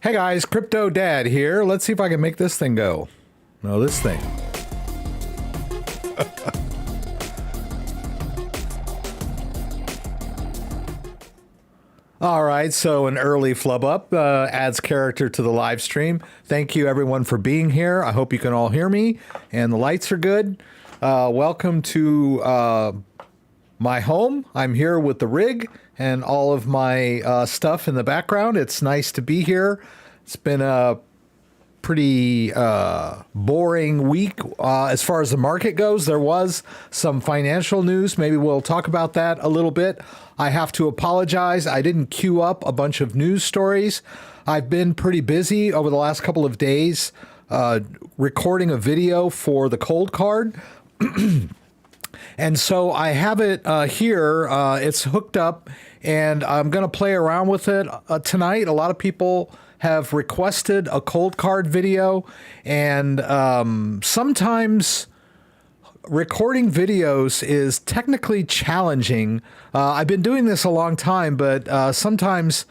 Hey guys, CryptoDad here. Let's see if I can make this thing go. No, this thing. All right, so an early flub up adds character to the live stream. Thank you everyone for being here. I hope you can all hear me and the lights are good. Welcome to my home. I'm here with the rig and all of my stuff in the background. It's nice to be here. It's been a pretty boring week as far as the market goes. There was some financial news. Maybe we'll talk about that a little bit. I have to apologize. I didn't queue up a bunch of news stories. I've been pretty busy over the last couple of days recording a video for the Coldcard. And so I have it here. It's hooked up and I'm going to play around with it tonight. A lot of people have requested a Coldcard video, and sometimes recording videos is technically challenging. I've been doing this a long time, but sometimes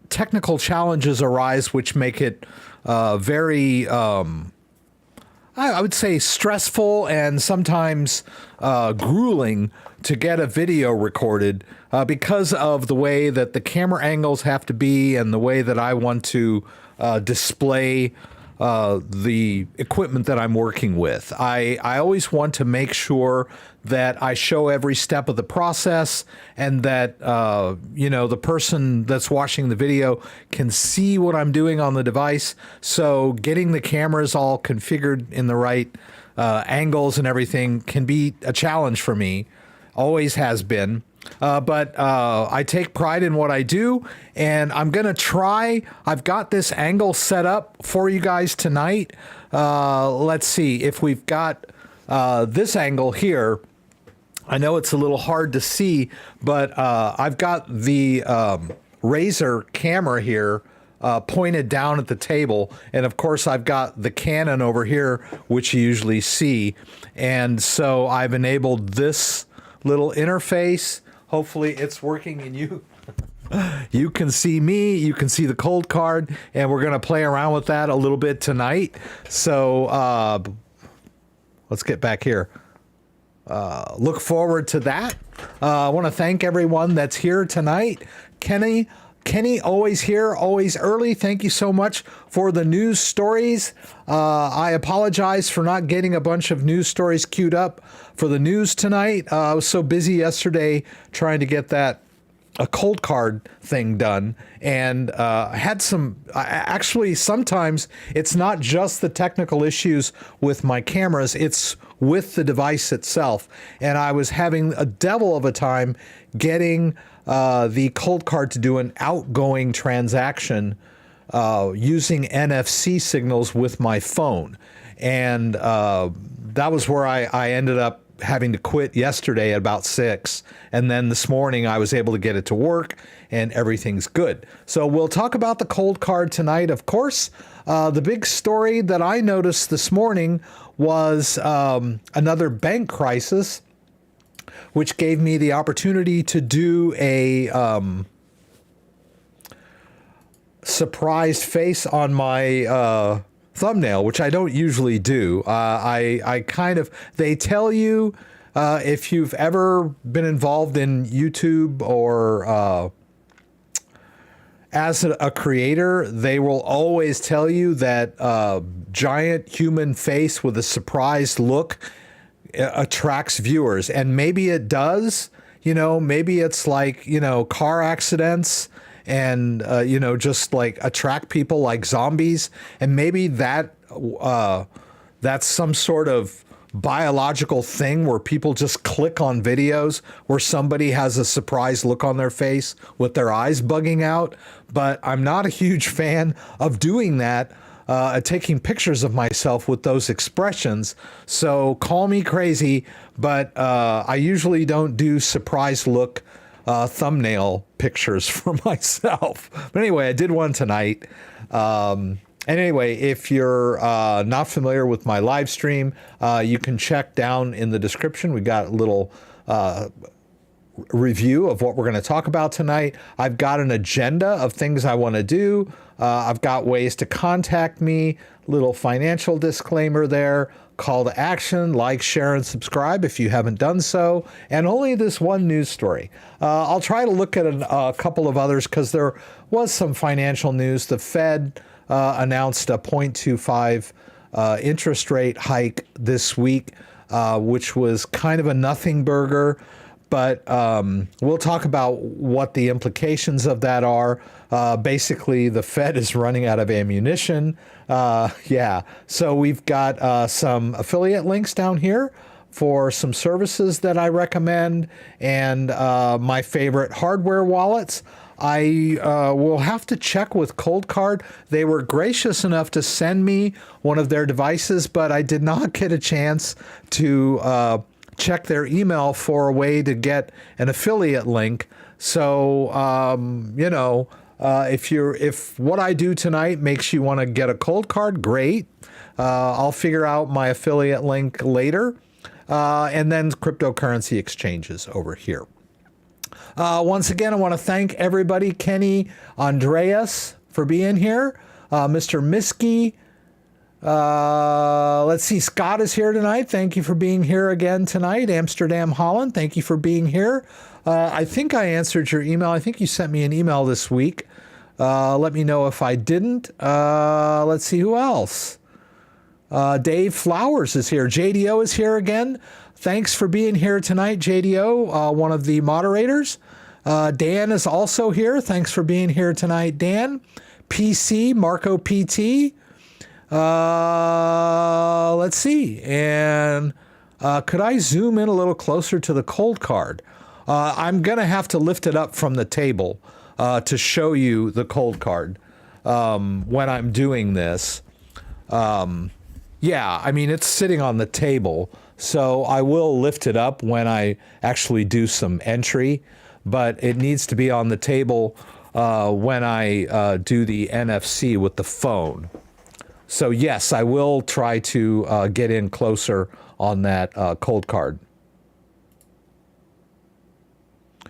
technical challenges arise which make it very I would say stressful and sometimes grueling to get a video recorded because of the way that the camera angles have to be and the way that I want to display the equipment that I'm working with. I always want to make sure that I show every step of the process and that, you know, the person that's watching the video can see what I'm doing on the device. So getting the cameras all configured in the right angles and everything can be a challenge for me. Always has been. But I take pride in what I do, and I'm going to try. I've got this angle set up for you guys tonight. Let's see if we've got this angle here. I know it's a little hard to see, but I've got the Razer camera here pointed down at the table. And of course, I've got the Canon over here, which you usually see. And so I've enabled this little interface. Hopefully it's working and you can see me, you can see the Coldcard, and we're going to play around with that a little bit tonight. So let's get back here. Look forward to that. I want to thank everyone that's here tonight. Kenny, always here, always early. Thank you so much for the news stories. I apologize for not getting a bunch of news stories queued up for the news tonight. I was so busy yesterday trying to get a Coldcard thing done, and had some, actually sometimes it's not just the technical issues with my cameras, it's with the device itself. And I was having a devil of a time getting the Coldcard to do an outgoing transaction using NFC signals with my phone. And that was where I ended up having to quit yesterday at about 6. And then this morning I was able to get it to work and everything's good. So we'll talk about the Coldcard tonight, of course. The big story that I noticed this morning was another bank crisis, which gave me the opportunity to do a surprised face on my thumbnail, which I don't usually do. I kind of, they tell you if you've ever been involved in YouTube or as a creator, they will always tell you that giant human face with a surprised look attracts viewers. And maybe it does, you know, maybe it's like, you know, car accidents and, you know, just like attract people like zombies. And maybe that that's some sort of biological thing where people just click on videos where somebody has a surprised look on their face with their eyes bugging out. But I'm not a huge fan of doing that, taking pictures of myself with those expressions. So call me crazy, but I usually don't do surprise look thumbnail pictures for myself. But anyway, I did one tonight. And anyway, if you're not familiar with my live stream, you can check down in the description. We got a little review of what we're going to talk about tonight. I've got an agenda of things I want to do. I've got ways to contact me, little financial disclaimer there, call to action, like, share, and subscribe if you haven't done so, and only this one news story. I'll try to look at a couple of others because there was some financial news. The Fed announced a 0.25 interest rate hike this week, which was kind of a nothing burger. But we'll talk about what the implications of that are. Basically, the Fed is running out of ammunition. Yeah, so we've got some affiliate links down here for some services that I recommend, and my favorite hardware wallets. I will have to check with Coldcard. They were gracious enough to send me one of their devices, but I did not get a chance to check their email for a way to get an affiliate link. So, you know, if what I do tonight makes you want to get a Coldcard, great. I'll figure out my affiliate link later. And then cryptocurrency exchanges over here. Once again, I want to thank everybody, Kenny, Andreas, for being here, Mr. Miskey. Let's see, Scott is here tonight. Thank you for being here again tonight. Amsterdam, Holland, thank you for being here. I think I answered your email. I think you sent me an email this week. Let me know if I didn't. Let's see who else. Dave Flowers is here. JDO is here again. Thanks for being here tonight, JDO, one of the moderators. Dan is also here. Thanks for being here tonight, Dan. PC, Marco PT. Let's see. And could I zoom in a little closer to the Coldcard? I'm going to have to lift it up from the table to show you the Coldcard when I'm doing this. Yeah, I mean, it's sitting on the table, so I will lift it up when I actually do some entry, but it needs to be on the table when I do the NFC with the phone. So yes, I will try to get in closer on that Coldcard.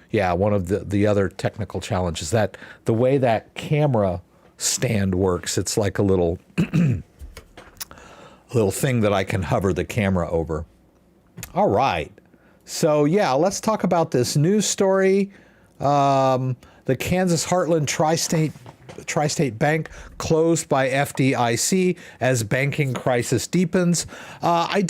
Yeah, one of the other technical challenges that the way that camera stand works, it's like a little little thing that I can hover the camera over. All right. So yeah, let's talk about this news story. The Kansas Heartland Tri-State Bank closed by FDIC as banking crisis deepens. I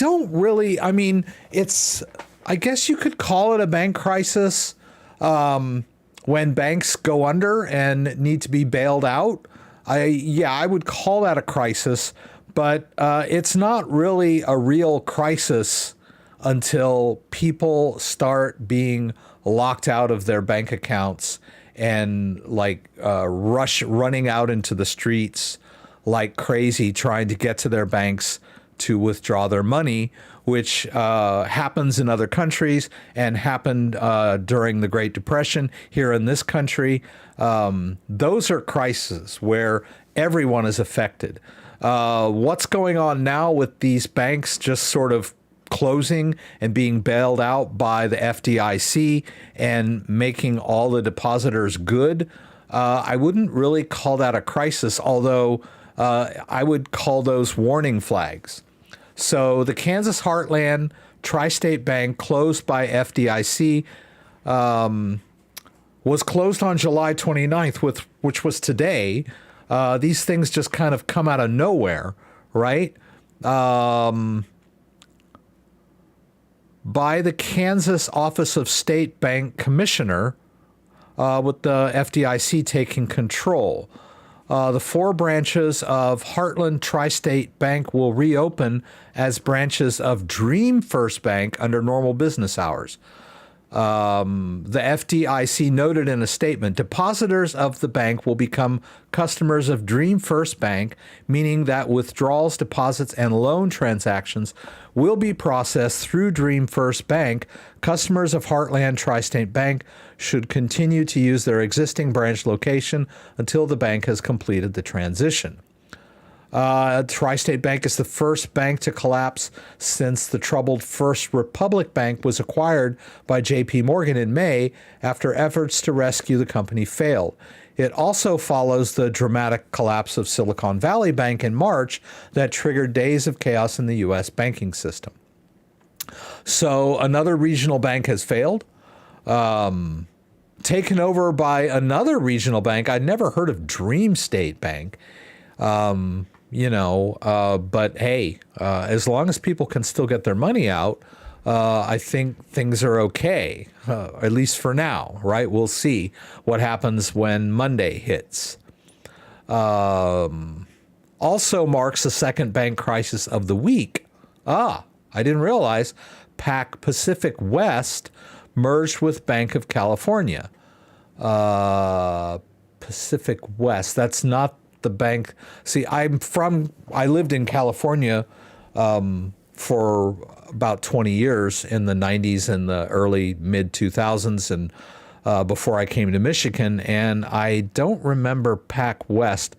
guess you could call it a bank crisis when banks go under and need to be bailed out. I would call that a crisis, but it's not really a real crisis until people start being locked out of their bank accounts and running out into the streets like crazy trying to get to their banks to withdraw their money, which happens in other countries and happened during the Great Depression here in this country. Those are crises where everyone is affected. What's going on now with these banks just sort of closing and being bailed out by the FDIC and making all the depositors good? I wouldn't really call that a crisis, although I would call those warning flags. So the Kansas Heartland Tri-State Bank, closed by FDIC, was closed on July 29th, which was today. These things just kind of come out of nowhere, right? By the Kansas Office of State Bank Commissioner, with the FDIC taking control. The 4 branches of Heartland Tri-State Bank will reopen as branches of Dream First Bank under normal business hours. The FDIC noted in a statement, depositors of the bank will become customers of Dream First Bank, meaning that withdrawals, deposits, and loan transactions will be processed through Dream First Bank. Customers of Heartland Tri-State Bank should continue to use their existing branch location until the bank has completed the transition. Tri-State Bank is the first bank to collapse since the troubled First Republic Bank was acquired by J.P. Morgan in May after efforts to rescue the company failed. It also follows the dramatic collapse of Silicon Valley Bank in March that triggered days of chaos in the U.S. banking system. So another regional bank has failed, taken over by another regional bank. I'd never heard of Dream State Bank. But hey, as long as people can still get their money out, I think things are okay, at least for now, right? We'll see what happens when Monday hits. Also marks the second bank crisis of the week. I didn't realize PAC Pacific West merged with Bank of California. Pacific West, that's not the bank. See, I lived in California for about 20 years in the 90s and the early mid 2000s, and before I came to Michigan, and I don't remember PAC West.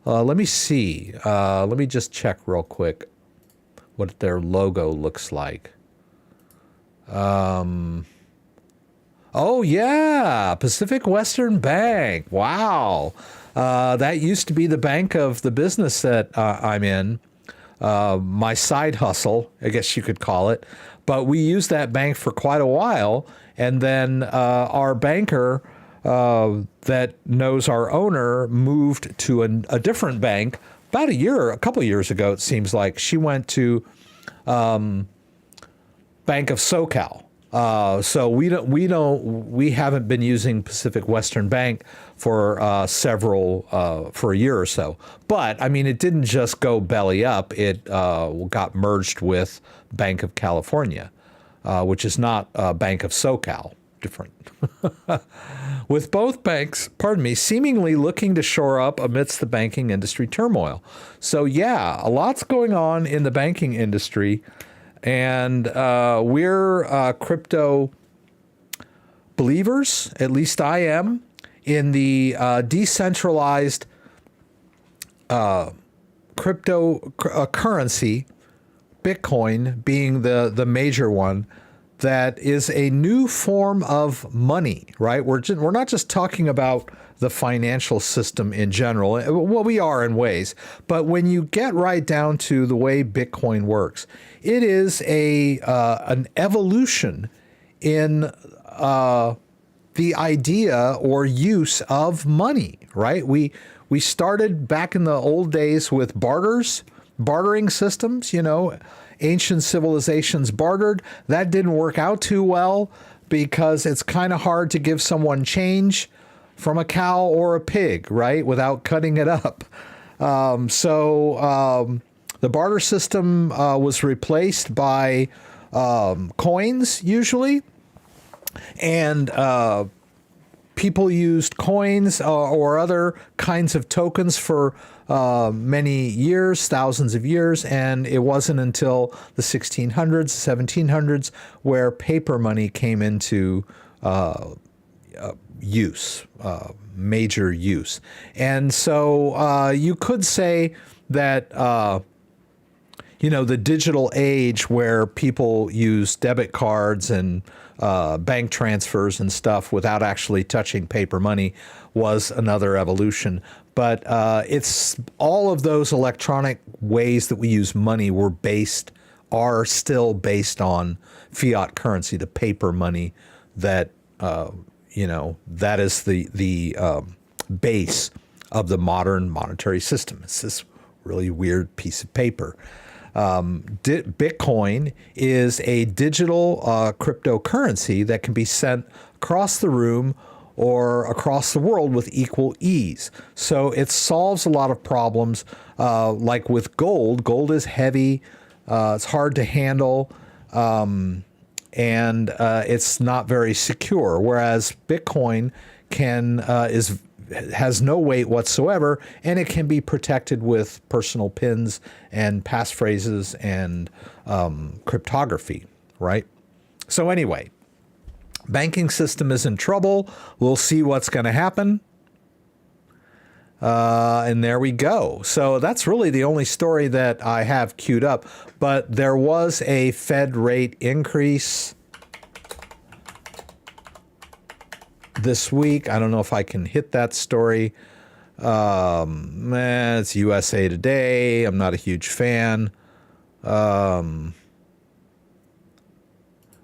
Let me see. Let me just check real quick what their logo looks like. Oh yeah, Pacific Western Bank. Wow. That used to be the bank of the business that I'm in, my side hustle, I guess you could call it. But we used that bank for quite a while. And then our banker that knows our owner moved to a different bank about a couple of years ago, it seems like. She went to Bank of SoCal. So we haven't been using Pacific Western Bank for for a year or so. But I mean, it didn't just go belly up. It got merged with Bank of California, which is not Bank of SoCal. Different. With both banks, seemingly looking to shore up amidst the banking industry turmoil. So yeah, a lot's going on in the banking industry. And we're crypto believers, at least I am, in the decentralized cryptocurrency, Bitcoin being the major one, that is a new form of money, right? We're not just talking about the financial system in general. Well, we are in ways, but when you get right down to the way Bitcoin works, it is an evolution in the idea or use of money, right? We started back in the old days with bartering systems, ancient civilizations bartered. That didn't work out too well because it's kind of hard to give someone change from a cow or a pig, right, without cutting it up. So the barter system was replaced by coins usually, and people used coins or other kinds of tokens for many years, thousands of years, and it wasn't until the 1600s, 1700s, where paper money came into major use. And so you could say that, the digital age where people use debit cards and bank transfers and stuff without actually touching paper money was another evolution. But it's all of those electronic ways that we use money are still based on fiat currency, the paper money that that is the base of the modern monetary system. It's this really weird piece of paper. Bitcoin is a digital cryptocurrency that can be sent across the room or across the world with equal ease. So it solves a lot of problems, like with gold. Gold is heavy, it's hard to handle, and it's not very secure. Whereas Bitcoin has no weight whatsoever, and it can be protected with personal pins and passphrases and cryptography, right? So anyway, banking system is in trouble. We'll see what's going to happen. And there we go. So that's really the only story that I have queued up. But there was a Fed rate increase this week. I don't know if I can hit that story. It's USA Today. I'm not a huge fan.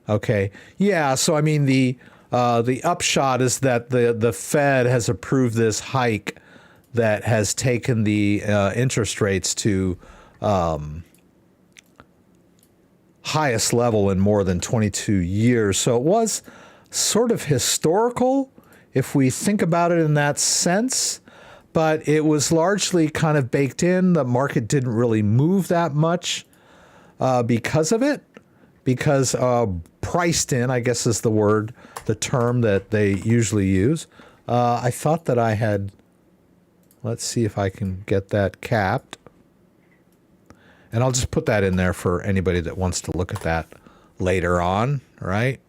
Okay. Yeah. So, I mean, the upshot is that the Fed has approved this hike that has taken the interest rates to highest level in more than 22 years. So it was sort of historical if we think about it in that sense, but it was largely kind of baked in. The market didn't really move that much because of it, because priced in, I guess is the term that they usually use. I thought that I had, let's see if I can get that capped. And I'll just put that in there for anybody that wants to look at that later on, right?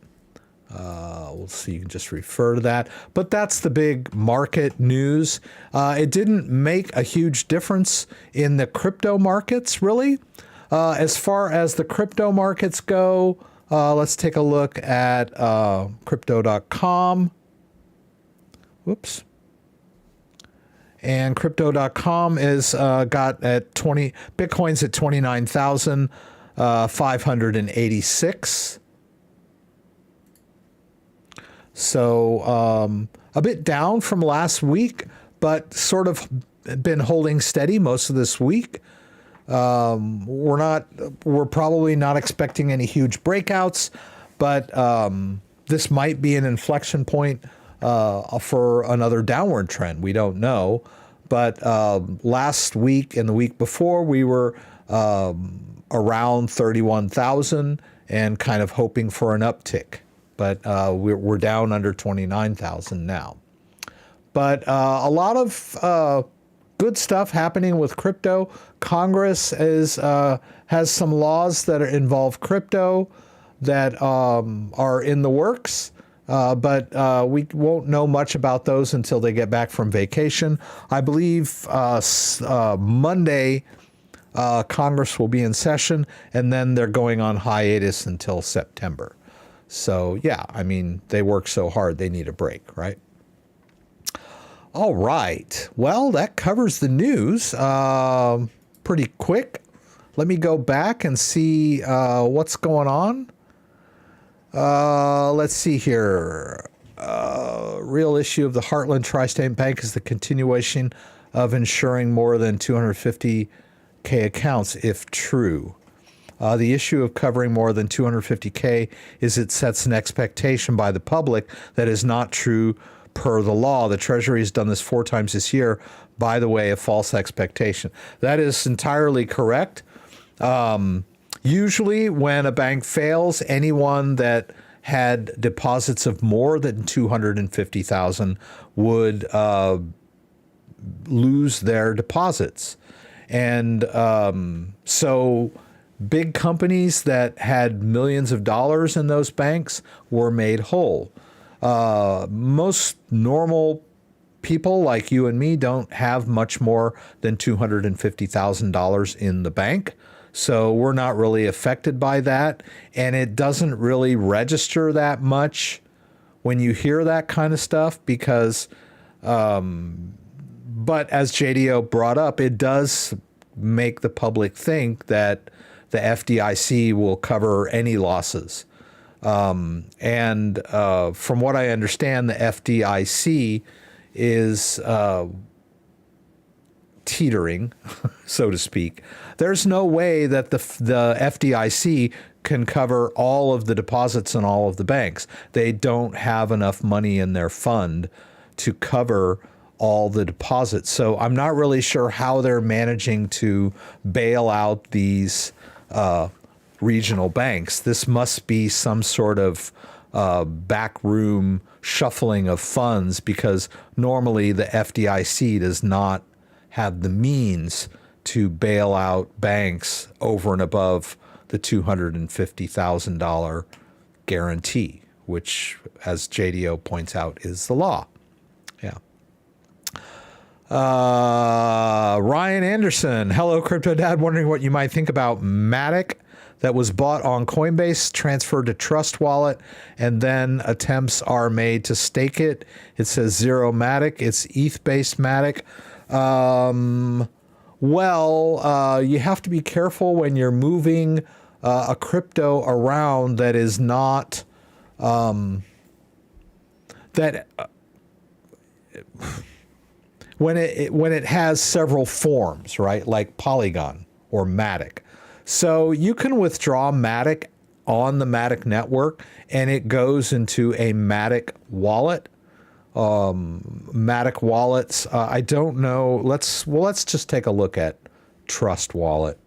We'll see, you can just refer to that. But that's the big market news. It didn't make a huge difference in the crypto markets, really. As far as the crypto markets go, let's take a look at crypto.com. Whoops. And crypto.com is got at Bitcoin's at 29,586. So a bit down from last week, but sort of been holding steady most of this week. We're probably not expecting any huge breakouts, but this might be an inflection point for another downward trend. We don't know. But last week and the week before, we were around 31,000 and kind of hoping for an uptick. But we're down under 29,000 now. But a lot of good stuff happening with crypto. Congress has some laws that involve crypto that are in the works. But we won't know much about those until they get back from vacation. I believe Monday Congress will be in session, and then they're going on hiatus until September. So, yeah, I mean, they work so hard, they need a break, right? All right. Well, that covers the news pretty quick. Let me go back and see what's going on. Let's see here. Real issue of the Heartland Tri-State Bank is the continuation of insuring more than 250K accounts, if true. The issue of covering more than 250K is it sets an expectation by the public that is not true per the law. The Treasury has done this 4 times this year, by the way, a false expectation. That is entirely correct. Usually when a bank fails, anyone that had deposits of more than 250,000 would lose their deposits. And so big companies that had millions of dollars in those banks were made whole. Most normal people like you and me don't have much more than $250,000 in the bank. So we're not really affected by that. And it doesn't really register that much when you hear that kind of stuff because, but as JDO brought up, it does make the public think that the FDIC will cover any losses. From what I understand, the FDIC is teetering, so to speak. There's no way that the FDIC can cover all of the deposits in all of the banks. They don't have enough money in their fund to cover all the deposits. So I'm not really sure how they're managing to bail out these regional banks. This must be some sort of backroom shuffling of funds because normally the FDIC does not have the means to bail out banks over and above the $250,000 guarantee, which, as JDO points out, is the law. Yeah. Ryan Anderson, hello, CryptoDad. Wondering what you might think about Matic that was bought on Coinbase, transferred to Trust Wallet, and then attempts are made to stake it. It says zero Matic. It's ETH-based Matic. You have to be careful when you're moving a crypto around that is not when it has several forms, right? Like Polygon or Matic. So you can withdraw Matic on the Matic network and it goes into a Matic wallet. Matic wallets. I don't know. Let's just take a look at Trust Wallet.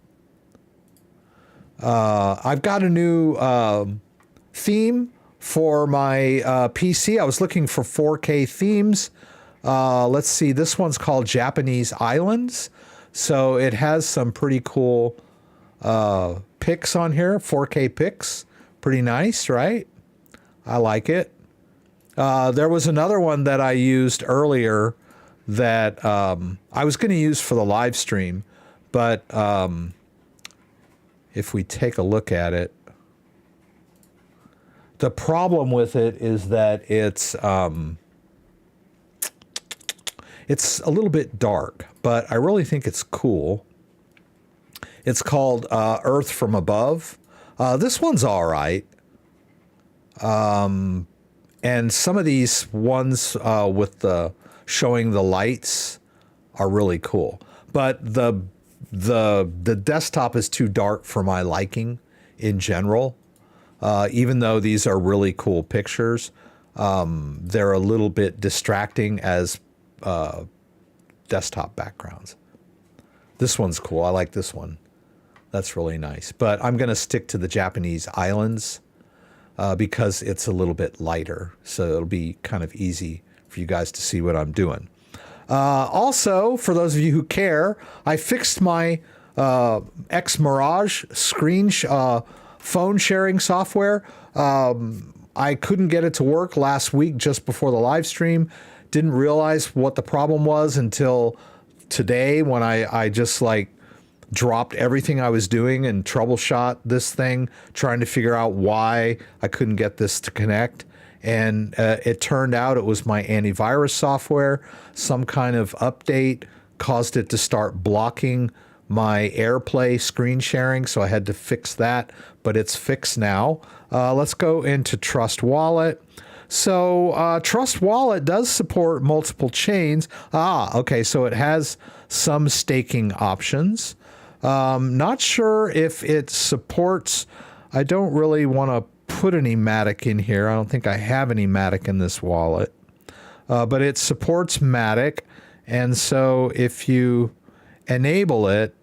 I've got a new theme for my PC. I was looking for 4K themes. Let's see. This one's called Japanese Islands. So it has some pretty cool pics on here. 4K pics. Pretty nice, right? I like it. There was another one that I used earlier that I was going to use for the live stream, but if we take a look at it, the problem with it is that it's a little bit dark, but I really think it's cool. It's called Earth from Above. This one's all right. And some of these ones with the showing the lights are really cool. But the desktop is too dark for my liking in general. Even though these are really cool pictures, they're a little bit distracting as desktop backgrounds. This one's cool. I like this one. That's really nice. But I'm going to stick to the Japanese Islands because it's a little bit lighter. So it'll be kind of easy for you guys to see what I'm doing. Also, for those of you who care, I fixed my X Mirage phone sharing software. I couldn't get it to work last week just before the live stream. Didn't realize what the problem was until today when I just dropped everything I was doing and troubleshot this thing, trying to figure out why I couldn't get this to connect. And it turned out it was my antivirus software. Some kind of update caused it to start blocking my AirPlay screen sharing, so I had to fix that, but it's fixed now. Let's go into Trust Wallet. So Trust Wallet does support multiple chains. Okay, so it has some staking options. Not sure if it supports, I don't really want to put any Matic in here. I don't think I have any Matic in this wallet, but it supports Matic. And so if you enable it,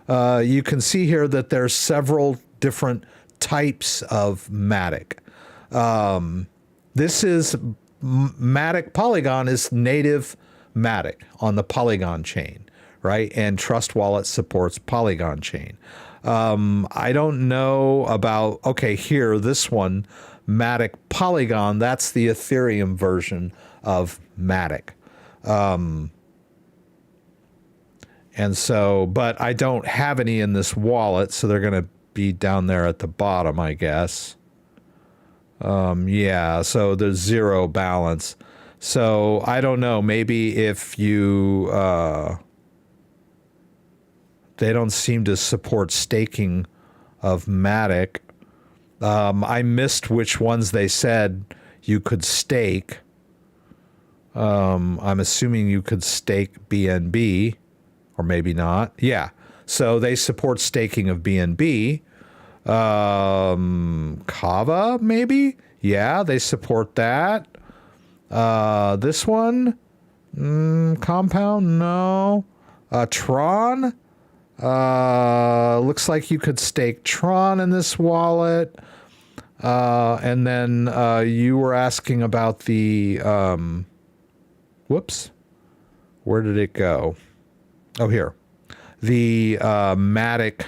you can see here that there's several different types of Matic. This is Matic Polygon is native Matic on the Polygon chain. Right? And Trust Wallet supports Polygon chain. I don't know about, okay, here, this one, Matic Polygon, that's the Ethereum version of Matic. And so, but I don't have any in this wallet, so they're going to be down there at the bottom, I guess. Yeah, so there's zero balance. So I don't know, maybe if you... they don't seem to support staking of Matic. I missed which ones they said you could stake. I'm assuming you could stake BNB, or maybe not. Yeah, so they support staking of BNB. Kava, maybe? Yeah, they support that. This one? Compound? No. Tron? Looks like you could stake Tron in this wallet. And then you were asking about the whoops, where did it go? Oh, here, the Matic.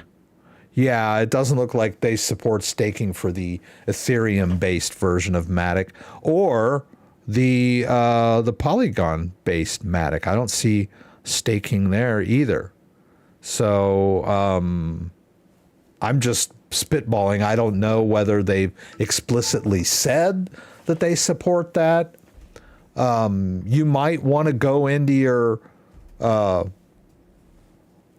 Yeah, it doesn't look like they support staking for the Ethereum based version of Matic, or the Polygon based Matic. I don't see staking there either. So I'm just spitballing. I don't know whether they've explicitly said that they support that. You might want to go into your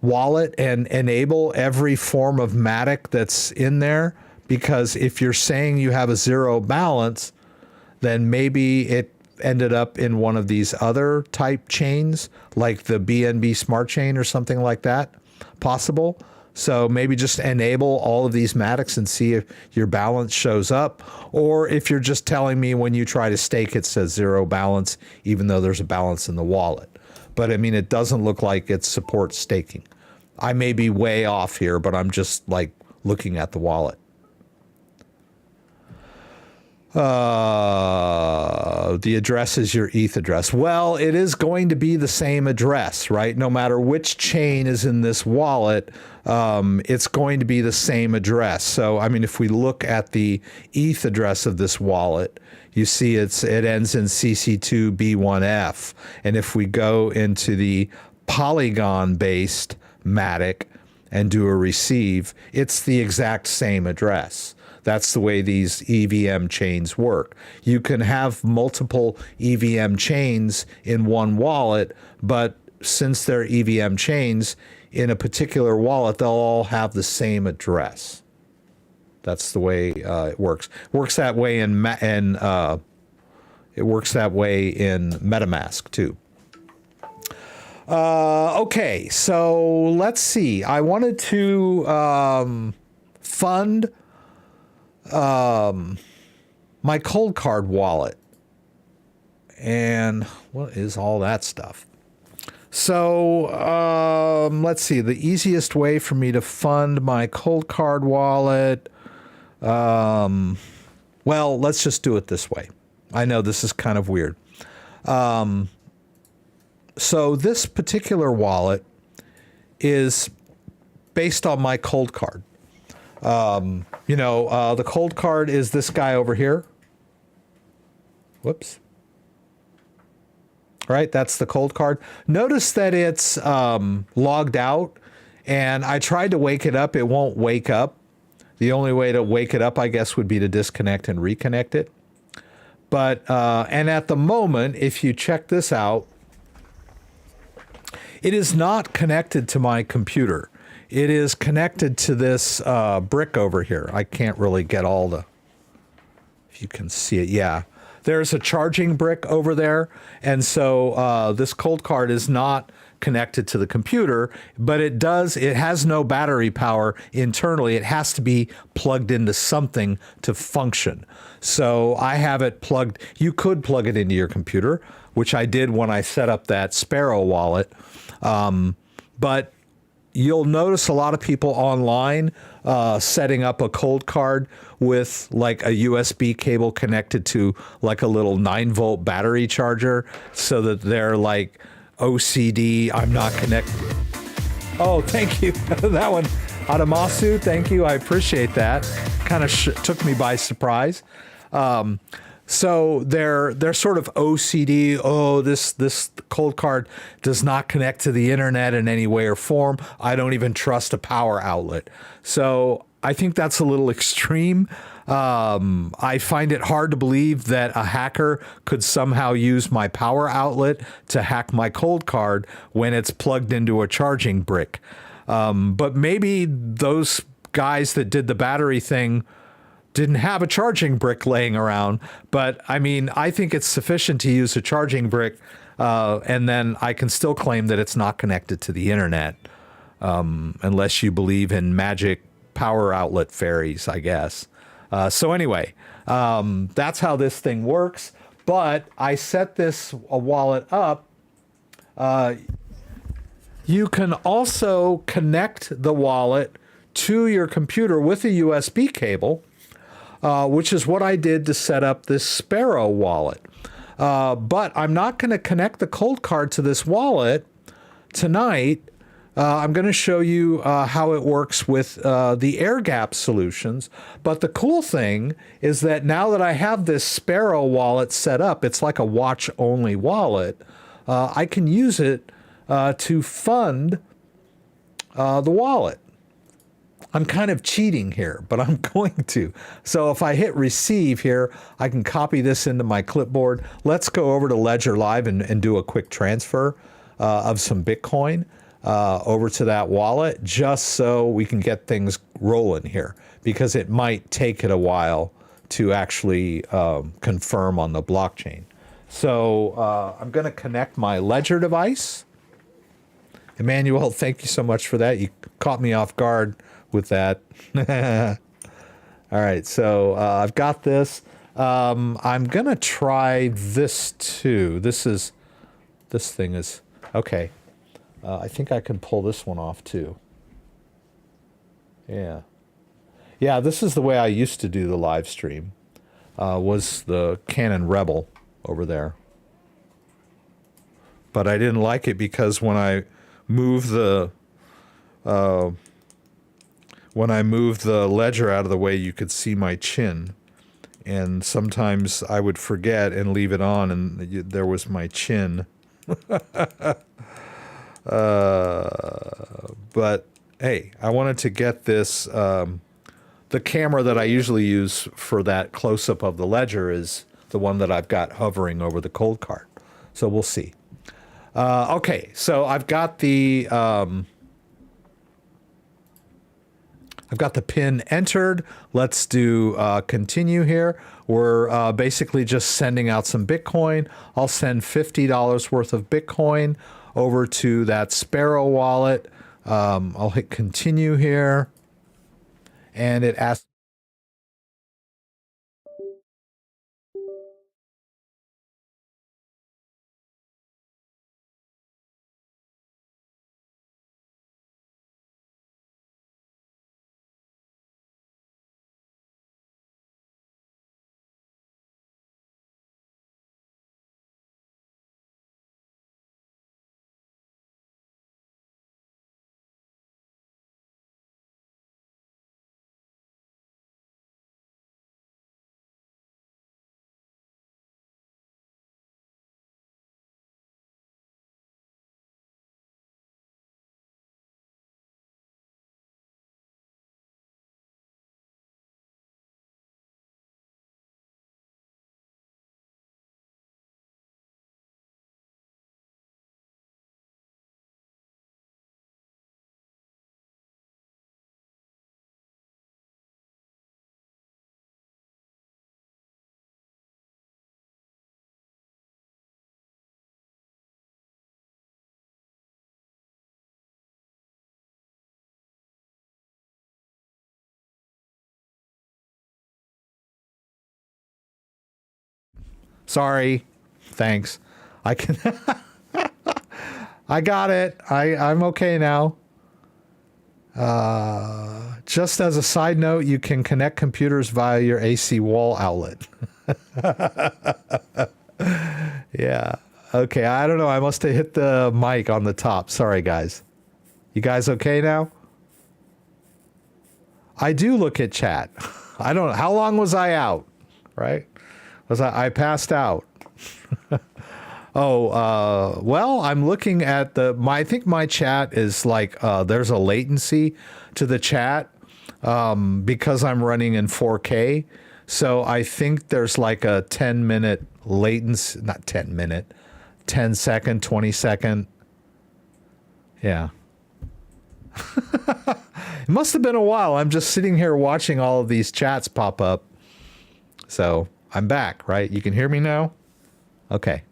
wallet and enable every form of Matic that's in there, because if you're saying you have a zero balance, then maybe it ended up in one of these other type chains, like the BNB Smart Chain or something like that, possible. So maybe just enable all of these Matics and see if your balance shows up, or if you're just telling me when you try to stake it says zero balance, even though there's a balance in the wallet. But I mean, it doesn't look like it supports staking. I may be way off here, but I'm just like looking at the wallet. The address is your ETH address. Well, it is going to be the same address, right? No matter which chain is in this wallet, it's going to be the same address. So, I mean, if we look at the ETH address of this wallet, you see it ends in CC2B1F. And if we go into the Polygon-based Matic and do a receive, it's the exact same address. That's the way these EVM chains work. You can have multiple EVM chains in one wallet, but since they're EVM chains, in a particular wallet, they'll all have the same address. That's the way it works. It works that way in MetaMask too. Okay, so let's see. I wanted to fund my Coldcard wallet. And what is all that stuff? So let's see. The easiest way for me to fund my Coldcard wallet. Well, let's just do it this way. I know this is kind of weird. So this particular wallet is based on my Coldcard. The Coldcard is this guy over here. Whoops. Right, that's the Coldcard. Notice that it's logged out, and I tried to wake it up. It won't wake up. The only way to wake it up, I guess, would be to disconnect and reconnect it. But, and at the moment, if you check this out, it is not connected to my computer. It is connected to this brick over here. I can't really get all the, if you can see it. Yeah, there's a charging brick over there. And so this Coldcard is not connected to the computer, but it has no battery power internally. It has to be plugged into something to function. So I have it plugged. You could plug it into your computer, which I did when I set up that Sparrow wallet. But you'll notice a lot of people online setting up a Coldcard with like a USB cable connected to like a little 9-volt battery charger, so that they're like OCD, I'm not connected. Oh, thank you. That one, Adamasu, thank you. I appreciate that. Kind of took me by surprise. So they're sort of OCD. Oh, this Coldcard does not connect to the internet in any way or form. I don't even trust a power outlet. So I think that's a little extreme. I find it hard to believe that a hacker could somehow use my power outlet to hack my Coldcard when it's plugged into a charging brick. But maybe those guys that did the battery thing didn't have a charging brick laying around. But I mean, I think it's sufficient to use a charging brick, and then I can still claim that it's not connected to the internet, unless you believe in magic power outlet fairies, I guess. So anyway, that's how this thing works. But I set this wallet up. You can also connect the wallet to your computer with a USB cable, which is what I did to set up this Sparrow wallet. But I'm not going to connect the Coldcard to this wallet tonight I'm going to show you how it works with the air gap solutions. But the cool thing is that now that I have this Sparrow wallet set up, it's like a watch-only wallet. I can use it to fund the wallet. I'm kind of cheating here, but I'm going to. So if I hit receive here, I can copy this into my clipboard. Let's go over to Ledger Live and do a quick transfer of some Bitcoin over to that wallet, just so we can get things rolling here, because it might take it a while to actually confirm on the blockchain. So I'm going to connect my Ledger device. Emmanuel, thank you so much for that. You caught me off guard with that. All right, so I've got this. I'm gonna try this too. This thing is okay. I think I can pull this one off too. Yeah, this is the way I used to do the live stream. Was the Canon Rebel over there, but I didn't like it because when I moved the Ledger out of the way, you could see my chin. And sometimes I would forget and leave it on, and there was my chin. But hey, I wanted to get this. The camera that I usually use for that close-up of the Ledger is the one that I've got hovering over the Coldcard. So we'll see. Okay, so I've got the pin entered. Let's do continue here. We're basically just sending out some Bitcoin. I'll send $50 worth of Bitcoin over to that Sparrow wallet. I'll hit continue here, and it asks. Sorry. Thanks. I can. I got it. I'm okay now. Just as a side note, you can connect computers via your AC wall outlet. Yeah. Okay. I don't know. I must have hit the mic on the top. Sorry, guys. You guys okay now? I do look at chat. I don't know. How long was I out? Right? I passed out. Well, I'm looking at I think my chat is like, there's a latency to the chat because I'm running in 4K. So I think there's like a 10-minute latency, not 10-minute, 10-second, 20-second. Yeah. It must have been a while. I'm just sitting here watching all of these chats pop up. So I'm back, right? You can hear me now? Okay.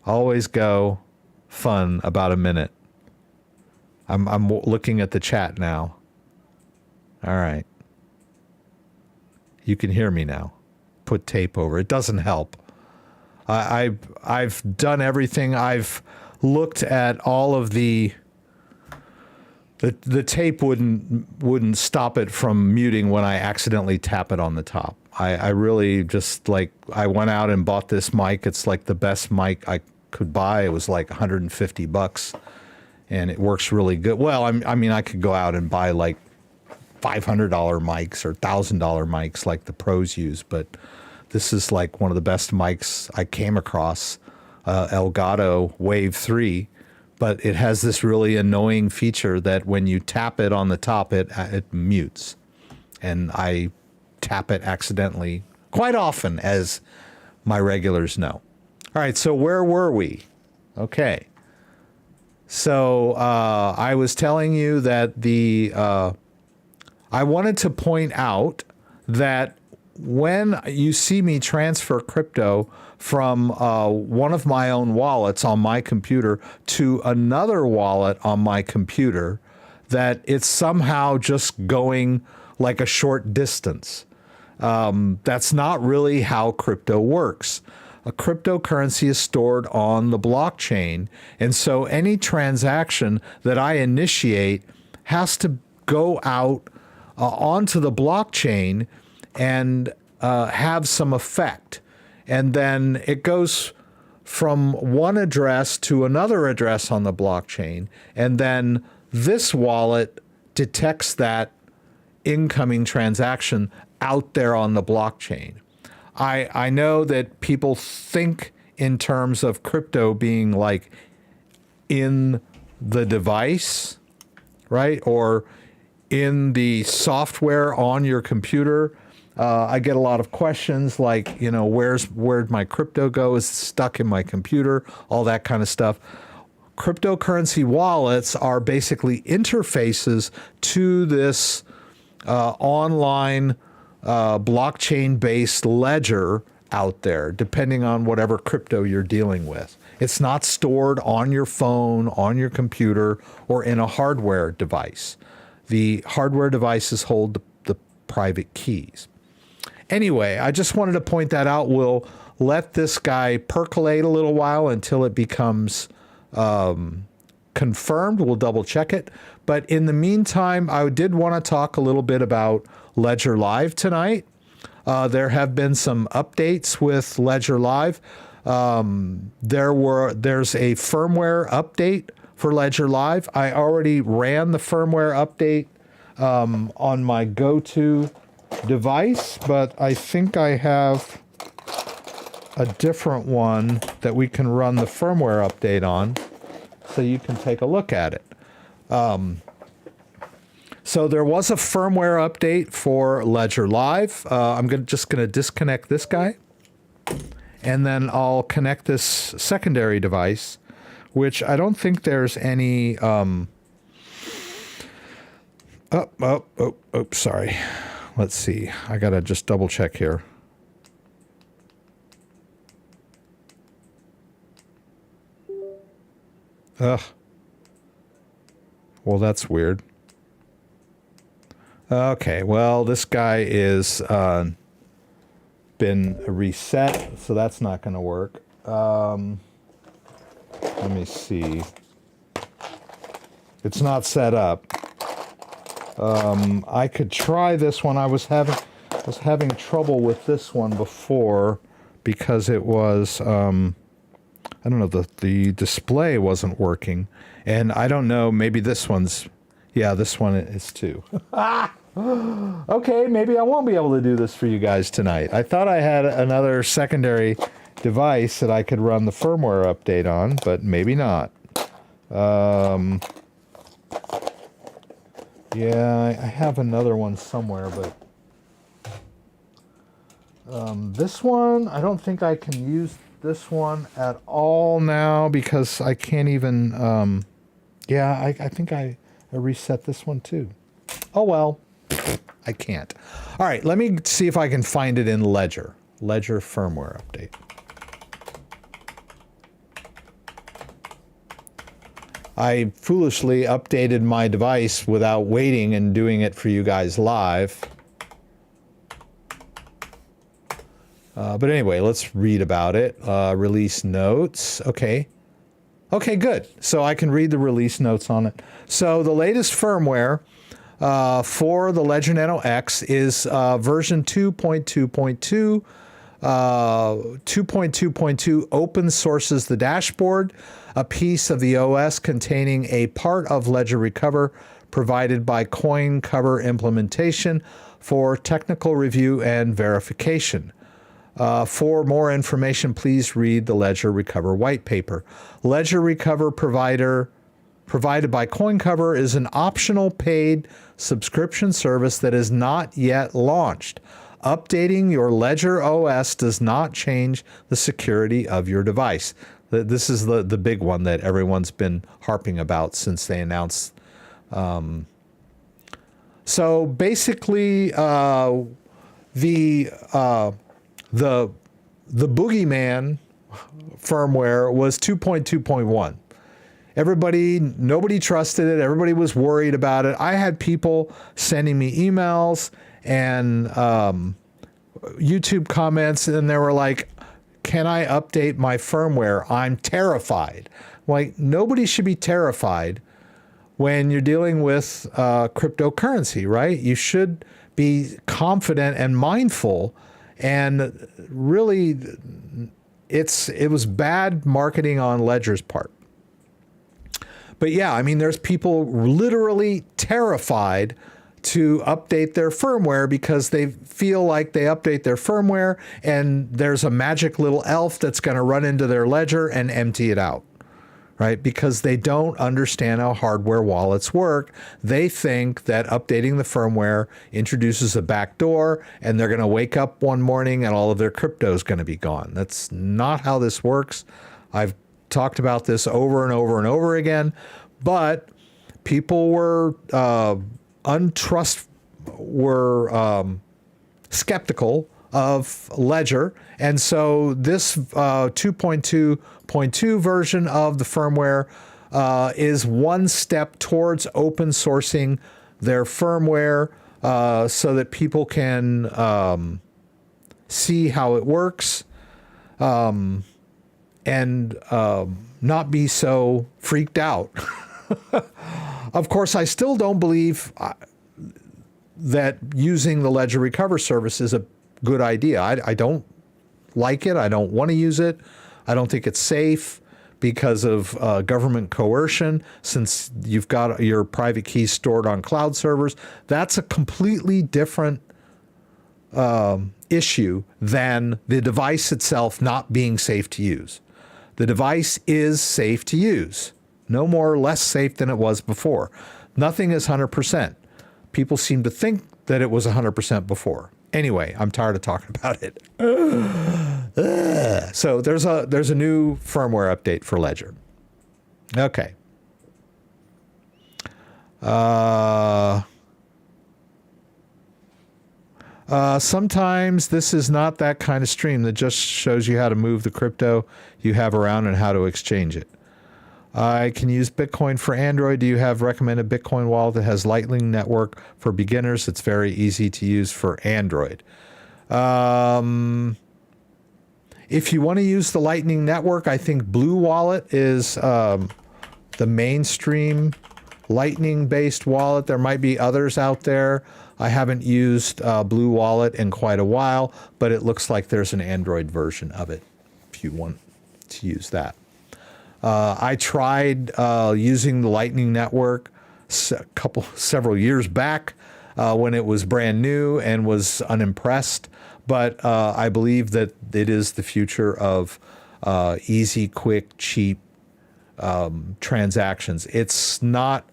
Always go fun about a minute. I'm looking at the chat now. All right. You can hear me now. Put tape over. It doesn't help. I've done everything. I've looked at all of the tape wouldn't stop it from muting when I accidentally tap it on the top. I really just I went out and bought this mic. It's like the best mic I could buy. It was like $150, and it works really good. Well, I mean, I could go out and buy like $500 mics or $1,000 mics like the pros use, but this is like one of the best mics I came across, Elgato Wave 3. But it has this really annoying feature that when you tap it on the top, it mutes. And I tap it accidentally quite often, as my regulars know. All right, so where were we? Okay. So I was telling you that I wanted to point out that when you see me transfer crypto from one of my own wallets on my computer to another wallet on my computer, that it's somehow just going like a short distance. That's not really how crypto works. A cryptocurrency is stored on the blockchain, and so any transaction that I initiate has to go out onto the blockchain and have some effect. And then it goes from one address to another address on the blockchain, and then this wallet detects that incoming transaction out there on the blockchain. I know that people think in terms of crypto being like in the device, right? Or in the software on your computer. I get a lot of questions like, where'd my crypto go? Is it stuck in my computer? All that kind of stuff. Cryptocurrency wallets are basically interfaces to this online blockchain-based ledger out there, depending on whatever crypto you're dealing with. It's not stored on your phone, on your computer, or in a hardware device. The hardware devices hold the private keys. Anyway, I just wanted to point that out. We'll let this guy percolate a little while until it becomes confirmed. We'll double check it. But in the meantime, I did want to talk a little bit about Ledger Live tonight. There have been some updates with Ledger Live. There's a firmware update for Ledger Live. I already ran the firmware update on my go-to device, but I think I have a different one that we can run the firmware update on, so you can take a look at it. So there was a firmware update for Ledger Live. I'm just going to disconnect this guy, and then I'll connect this secondary device, which I don't think there's any... sorry. Let's see. I got to just double check here. Ugh. Well, that's weird. Okay, well, this guy is been reset, so that's not going to work. Let me see. It's not set up. I could try this one. I was having trouble with this one before because it was I don't know, the display wasn't working, and I don't know, maybe this one's, yeah, this one is too. Okay, maybe I won't be able to do this for you guys tonight. I thought I had another secondary device that I could run the firmware update on, but maybe not. Yeah, I have another one somewhere, but this one, I don't think I can use this one at all now because I can't even, yeah, I think I reset this one too. Oh well, I can't. All right, let me see if I can find it in Ledger firmware update. I foolishly updated my device without waiting and doing it for you guys live. But anyway, let's read about it. Release notes. Okay. Okay, good. So I can read the release notes on it. So the latest firmware for the Ledger Nano X is version 2.2.2. 2.2.2 open sources the dashboard, a piece of the OS containing a part of Ledger Recover provided by Coin Cover implementation for technical review and verification. For more information, please read the Ledger Recover white paper. Ledger Recover provided by CoinCover is an optional paid subscription service that is not yet launched. Updating your Ledger OS does not change the security of your device. This is the big one that everyone's been harping about since they announced. So basically, the boogeyman firmware was 2.2.1. Nobody trusted it. Everybody was worried about it. I had people sending me emails and YouTube comments, and they were like, can I update my firmware? I'm terrified. Like, nobody should be terrified when you're dealing with cryptocurrency, right? You should be confident and mindful. And really, it was bad marketing on Ledger's part. But yeah, I mean, there's people literally terrified to update their firmware because they feel like they update their firmware and there's a magic little elf that's going to run into their ledger and empty it out, right? Because they don't understand how hardware wallets work. They think that updating the firmware introduces a backdoor and they're going to wake up one morning and all of their crypto is going to be gone. That's not how this works. I've talked about this over and over and over again, but people were skeptical of Ledger. And so this 2.2.2 version of the firmware is one step towards open sourcing their firmware so that people can see how it works and not be so freaked out. Of course, I still don't believe that using the Ledger Recover service is a good idea. I don't like it. I don't want to use it. I don't think it's safe because of government coercion, since you've got your private keys stored on cloud servers. That's a completely different issue than the device itself not being safe to use. The device is safe to use. No more or less safe than it was before. Nothing is 100%. People seem to think that it was 100% before. Anyway, I'm tired of talking about it. So there's a new firmware update for Ledger. Okay. Sometimes this is not that kind of stream that just shows you how to move the crypto you have around and how to exchange it. I can use Bitcoin for Android. Do you have recommended Bitcoin wallet that has Lightning Network for beginners? It's very easy to use for Android. If you want to use the Lightning Network, I think Blue Wallet is the mainstream Lightning-based wallet. There might be others out there. I haven't used Blue Wallet in quite a while, but it looks like there's an Android version of it if you want to use that. I tried using the Lightning Network several years back when it was brand new and was unimpressed. But I believe that it is the future of easy, quick, cheap transactions. It's not.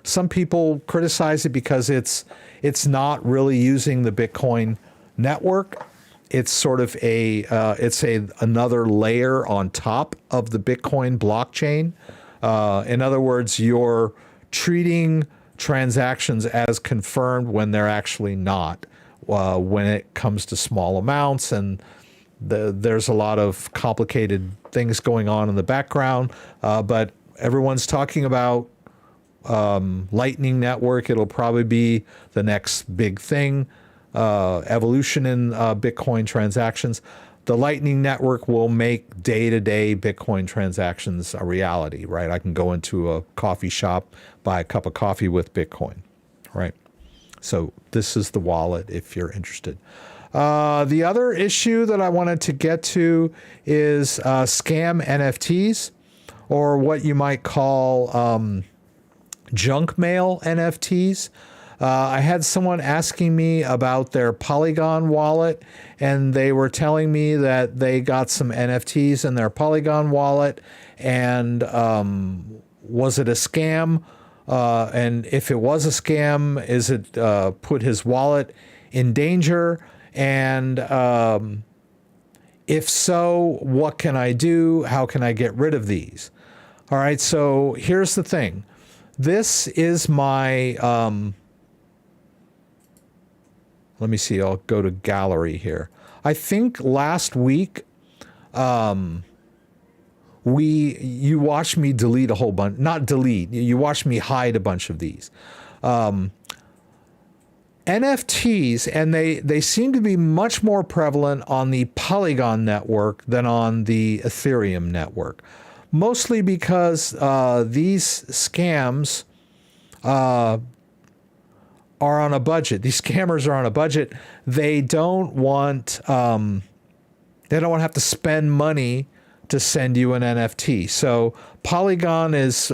Some people criticize it because it's not really using the Bitcoin network. It's sort of another layer on top of the Bitcoin blockchain. In other words, you're treating transactions as confirmed when they're actually not. When it comes to small amounts, and there's a lot of complicated things going on in the background. But everyone's talking about Lightning Network. It'll probably be the next big thing. Evolution in Bitcoin transactions. The Lightning Network will make day-to-day Bitcoin transactions a reality, right? I can go into a coffee shop, buy a cup of coffee with Bitcoin, right? So this is the wallet if you're interested. The other issue that I wanted to get to is scam NFTs, or what you might call junk mail NFTs. I had someone asking me about their Polygon wallet, and they were telling me that they got some NFTs in their Polygon wallet, and was it a scam? And if it was a scam, is it put his wallet in danger? And if so, what can I do? How can I get rid of these? All right, so here's the thing. This is my... let me see, I'll go to gallery here. I think last week, you watched me delete a whole bunch, not delete, you watched me hide a bunch of these. NFTs, and they seem to be much more prevalent on the Polygon network than on the Ethereum network. Mostly because these scams are on a budget. These scammers are on a budget. They don't want to have to spend money to send you an NFT. So Polygon is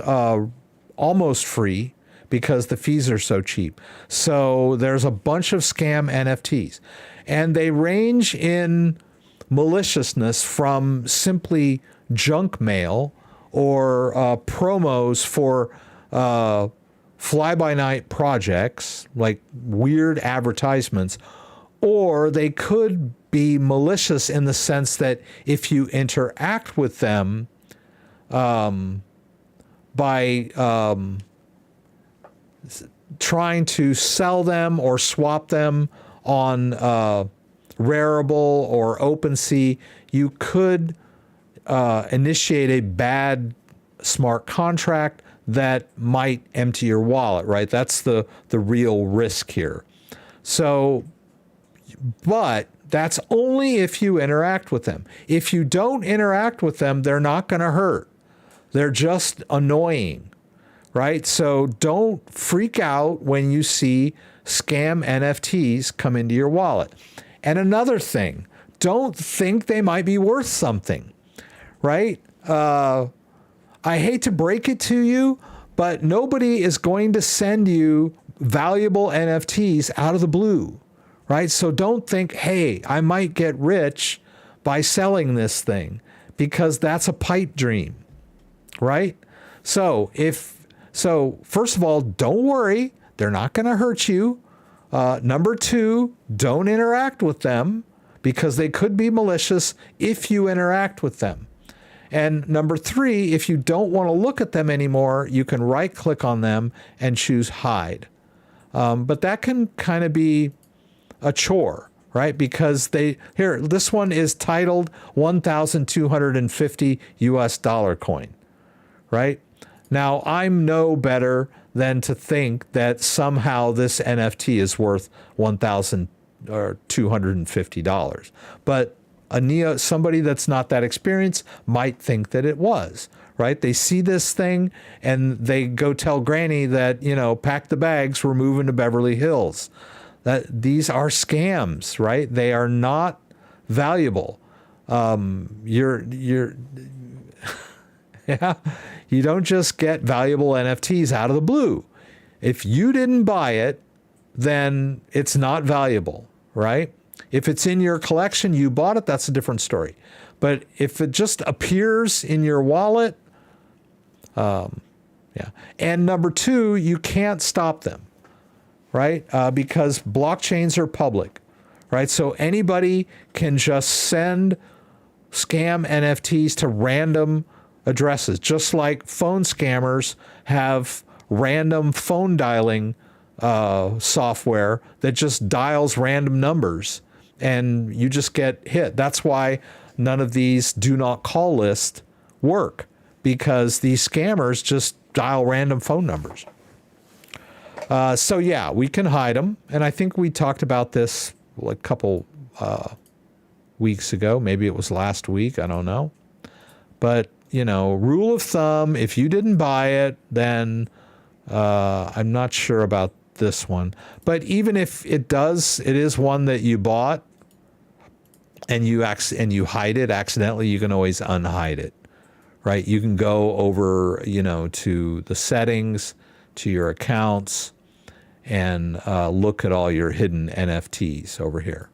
almost free because the fees are so cheap. So there's a bunch of scam NFTs, and they range in maliciousness from simply junk mail or promos for fly-by-night projects, like weird advertisements, or they could be malicious in the sense that if you interact with them by trying to sell them or swap them on Rarible or OpenSea, you could initiate a bad smart contract that might empty your wallet, right? That's the real risk here. So, but that's only if you interact with them. If you don't interact with them, they're not going to hurt. They're just annoying, right? So don't freak out when you see scam NFTs come into your wallet. And another thing, don't think they might be worth something, right? I hate to break it to you, but nobody is going to send you valuable NFTs out of the blue, right? So don't think, hey, I might get rich by selling this thing, because that's a pipe dream, right? So first of all, don't worry. They're not going to hurt you. Number two, don't interact with them, because they could be malicious if you interact with them. And number three, if you don't want to look at them anymore, you can right click on them and choose hide. But that can kind of be a chore, right? Because this one is titled 1,250 US dollar coin, right? Now, I'm no better than to think that somehow this NFT is worth $1,250. But somebody that's not that experienced might think that it was, right? They see this thing and they go tell Granny that, pack the bags, we're moving to Beverly Hills. These are scams, right? They are not valuable. You don't just get valuable NFTs out of the blue. If you didn't buy it, then it's not valuable, right? If it's in your collection, you bought it, that's a different story. But if it just appears in your wallet, yeah. And number two, you can't stop them, right? Because blockchains are public, right? So anybody can just send scam NFTs to random addresses, just like phone scammers have random phone dialing software that just dials random numbers, and you just get hit. That's why none of these do not call lists work, because these scammers just dial random phone numbers. So yeah, we can hide them. And I think we talked about this a couple weeks ago. Maybe it was last week. I don't know. But, rule of thumb, if you didn't buy it, then I'm not sure about this one. But even if it is one that you bought, and you hide it accidentally, you can always unhide it, right? You can go over, to the settings, to your accounts, and look at all your hidden NFTs over here,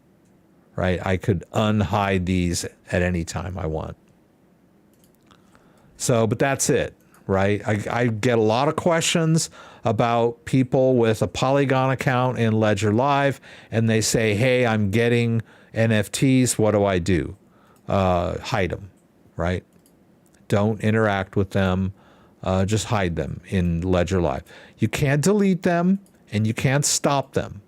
right? I could unhide these at any time I want. So, but that's it, right? I get a lot of questions about people with a Polygon account in Ledger Live, and they say, hey, I'm getting NFTs. What do I do? Hide them, right? Don't interact with them. Just hide them in Ledger Live. You can't delete them and you can't stop them,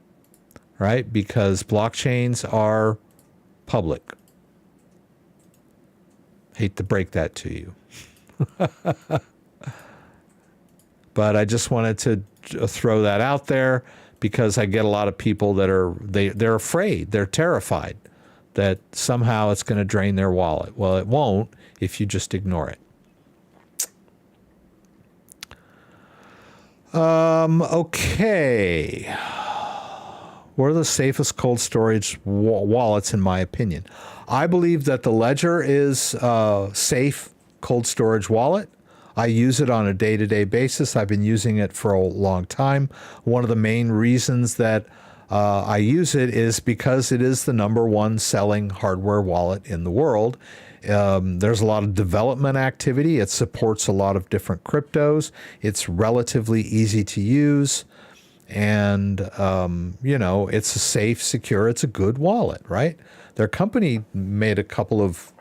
right? Because blockchains are public. Hate to break that to you. But I just wanted to throw that out there because I get a lot of people that they're afraid, they're terrified that somehow it's going to drain their wallet. Well, it won't if you just ignore it. Okay. What are the safest cold storage wallets in my opinion? I believe that the Ledger is a safe cold storage wallet. I use it on a day-to-day basis. I've been using it for a long time. One of the main reasons that I use it is because it is the #1 selling hardware wallet in the world. There's a lot of development activity. It supports a lot of different cryptos. It's relatively easy to use. And, it's a safe, secure, it's a good wallet, right? Their company made a couple of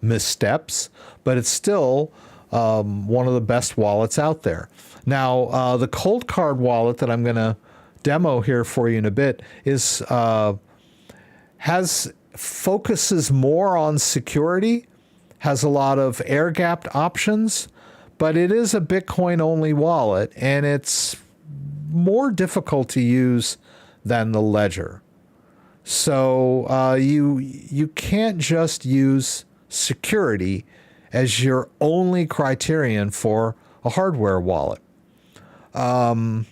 missteps, but it's still one of the best wallets out there. Now, the Coldcard wallet that I'm going to demo here for you in a bit is focuses more on security, has a lot of air-gapped options, but it is a Bitcoin-only wallet, and it's more difficult to use than the Ledger. So you can't just use security as your only criterion for a hardware wallet. I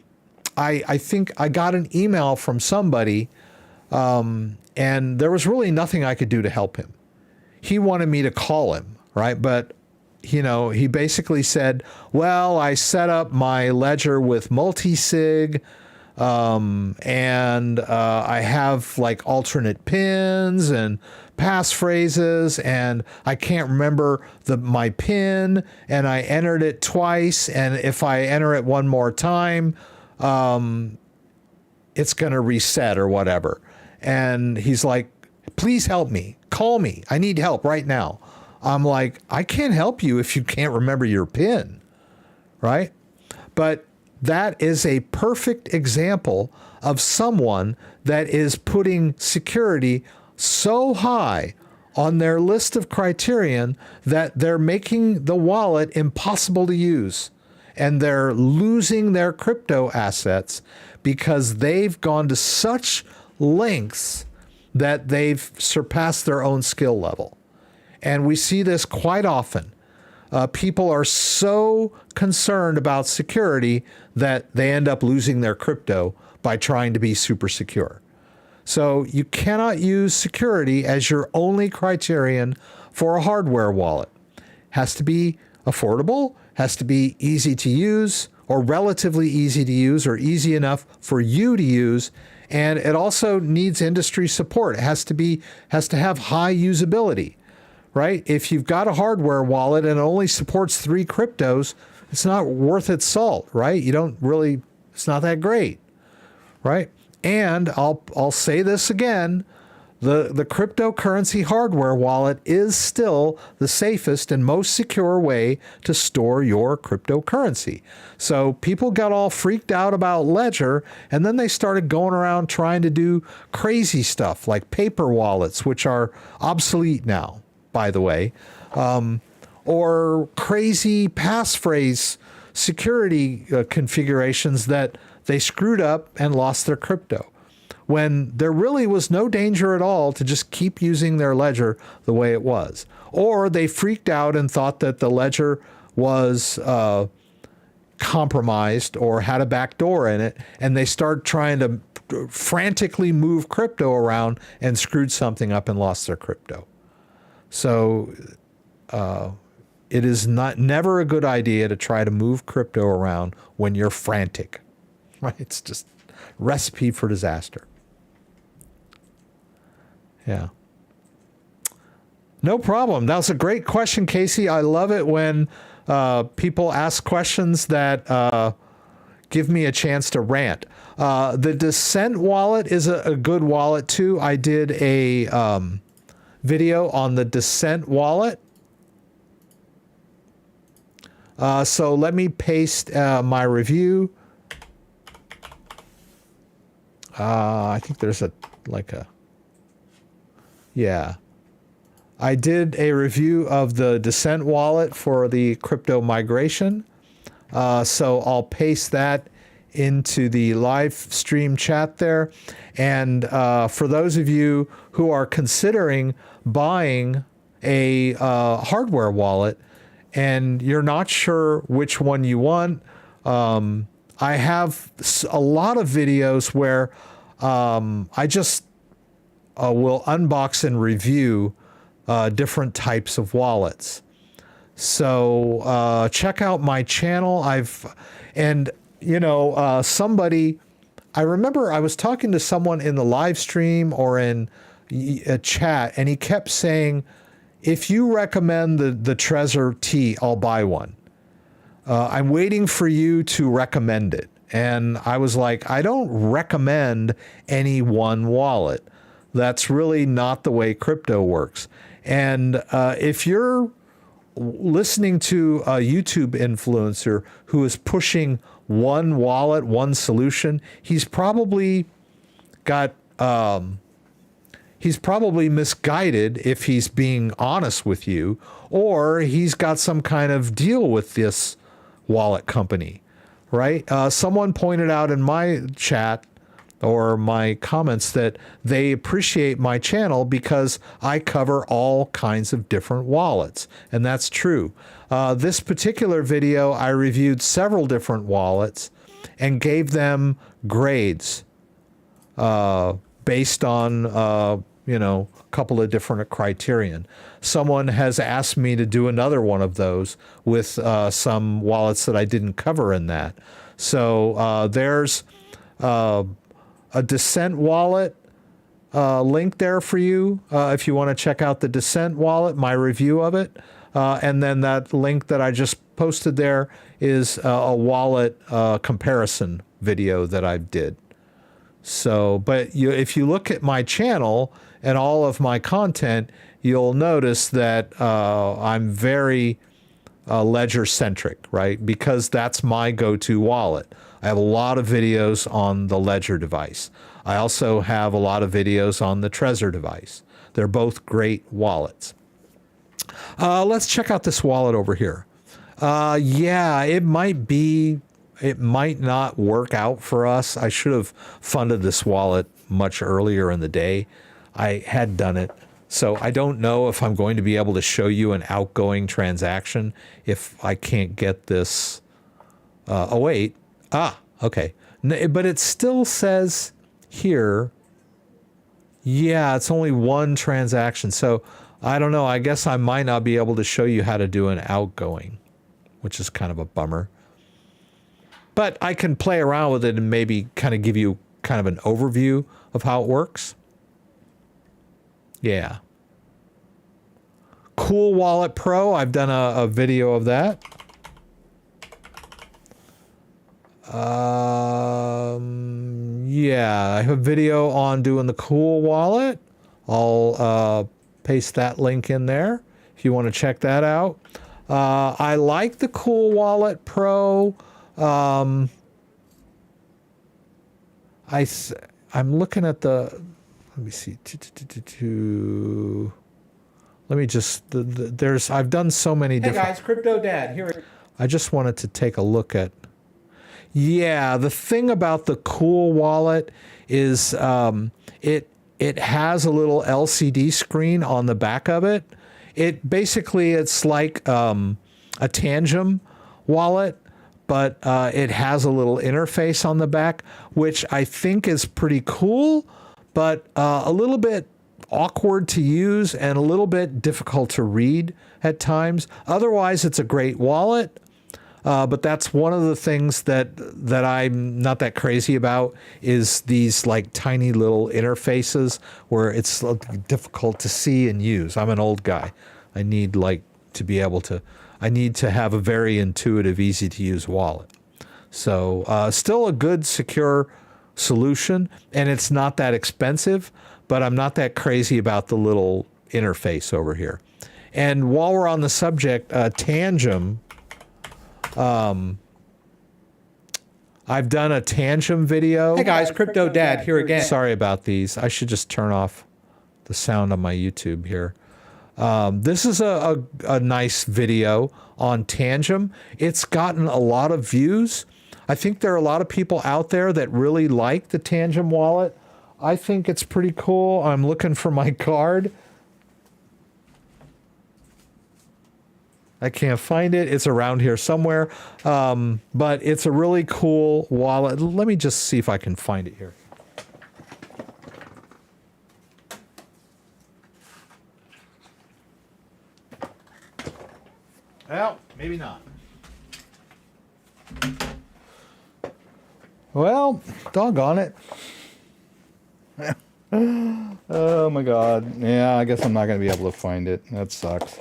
think I got an email from somebody, and there was really nothing I could do to help him. He wanted me to call him, right? But, he basically said, well, I set up my Ledger with multi-sig, and I have like alternate pins and passphrases, and I can't remember my pin, and I entered it twice, and if I enter it one more time, it's going to reset or whatever. And he's like, please help me. Call me. I need help right now. I'm like, I can't help you if you can't remember your PIN, right? But that is a perfect example of someone that is putting security so high on their list of criterion that they're making the wallet impossible to use. And they're losing their crypto assets because they've gone to such lengths that they've surpassed their own skill level. And we see this quite often. People are so concerned about security that they end up losing their crypto by trying to be super secure. So you cannot use security as your only criterion for a hardware wallet. Has to be affordable, has to be easy to use, or relatively easy to use, or easy enough for you to use. And it also needs industry support. It has to have high usability, right? If you've got a hardware wallet and it only supports 3 cryptos, it's not worth its salt, right? It's not that great, right? And I'll say this again, the cryptocurrency hardware wallet is still the safest and most secure way to store your cryptocurrency. So people got all freaked out about Ledger, and then they started going around trying to do crazy stuff like paper wallets, which are obsolete now, by the way, or crazy passphrase security configurations that they screwed up and lost their crypto, when there really was no danger at all to just keep using their Ledger the way it was. Or they freaked out and thought that the Ledger was compromised or had a backdoor in it, and they start trying to frantically moved crypto around and screwed something up and lost their crypto. So it is never a good idea to try to move crypto around when you're frantic. Right? It's just recipe for disaster. Yeah. No problem. That was a great question, Casey. I love it when people ask questions that give me a chance to rant. The Descent wallet is a good wallet too. I did a video on the Descent wallet. So let me paste my review. I think there's yeah. I did a review of the Descent wallet for the crypto migration. So I'll paste that into the live stream chat there. And for those of you who are considering buying a hardware wallet and you're not sure which one you want, I have a lot of videos where I just will unbox and review different types of wallets. So check out my channel. Somebody, I remember I was talking to someone in the live stream or in a chat, and he kept saying, if you recommend the Trezor T, I'll buy one. I'm waiting for you to recommend it. And I was like, I don't recommend any one wallet. That's really not the way crypto works. And if you're listening to a YouTube influencer who is pushing one wallet, one solution, he's probably misguided if he's being honest with you, or he's got some kind of deal with this wallet company, right? Someone pointed out in my chat or my comments that they appreciate my channel because I cover all kinds of different wallets. And that's true. This particular video, I reviewed several different wallets and gave them grades based on, a couple of different criterion. Someone has asked me to do another one of those with some wallets that I didn't cover in that. So there's a Descent wallet link there for you if you want to check out the Descent wallet, my review of it. And then that link that I just posted there is a wallet comparison video that I did. So, but if you look at my channel and all of my content, you'll notice that I'm very Ledger-centric, right? Because that's my go-to wallet. I have a lot of videos on the Ledger device. I also have a lot of videos on the Trezor device. They're both great wallets. Let's check out this wallet over here. Yeah, it might not work out for us. I should have funded this wallet much earlier in the day. I had done it. So I don't know if I'm going to be able to show you an outgoing transaction if I can't get this. Oh, wait. Okay. But it still says here, yeah, it's only one transaction. So I don't know. I guess I might not be able to show you how to do an outgoing, which is kind of a bummer. But I can play around with it and maybe kind of give you kind of an overview of how it works. Yeah. CoolWallet Pro. I've done a video of that. Yeah, I have a video on doing the CoolWallet. I'll paste that link in there if you want to check that out. I like the CoolWallet Pro. I'm looking at the. Let me see. Let me just. I've done so many different. Hey guys, CryptoDad here. I just wanted to take a look at. Yeah, the thing about the CoolWallet is it has a little LCD screen on the back of it. It's like a Tangem wallet, but it has a little interface on the back, which I think is pretty cool, but a little bit awkward to use and a little bit difficult to read at times. Otherwise, it's a great wallet. But that's one of the things that I'm not that crazy about is these like tiny little interfaces where it's difficult to see and use. I'm an old guy. I need I need to have a very intuitive, easy to use wallet. So still a good, secure solution, and it's not that expensive, but I'm not that crazy about the little interface over here. And while we're on the subject, Tangem, I've done a Tangem video. Hey guys, CryptoDad here again. Sorry about these. I should just turn off the sound on my YouTube here. This is a nice video on Tangem. It's gotten a lot of views. I think there are a lot of people out there that really like the Tangem wallet. I think it's pretty cool. I'm looking for my card. I can't find it. It's around here somewhere. But it's a really cool wallet. Let me just see if I can find it here. Well, maybe not. Well, doggone it. Oh my God. Yeah, I guess I'm not going to be able to find it. That sucks.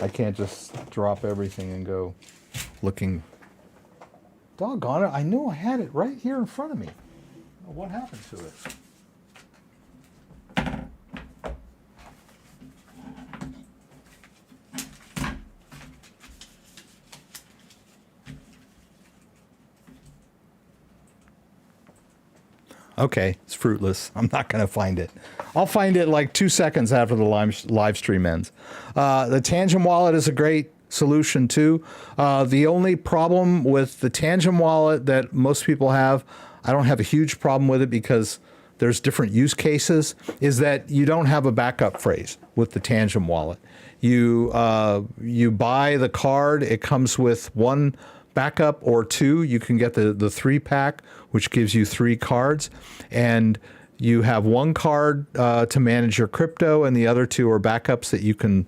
I can't just drop everything and go looking. Doggone it. I knew I had it right here in front of me. What happened to it? Okay, it's fruitless. I'm not going to find it. I'll find it like 2 seconds after the live stream ends. The Tangem wallet is a great solution too. The only problem with the Tangem wallet that most people have, I don't have a huge problem with it because there's different use cases, is that you don't have a backup phrase with the Tangem wallet. You buy the card, it comes with one backup or two. You can get the 3-pack, which gives you 3 cards, and you have one card to manage your crypto, and the other 2 are backups that you can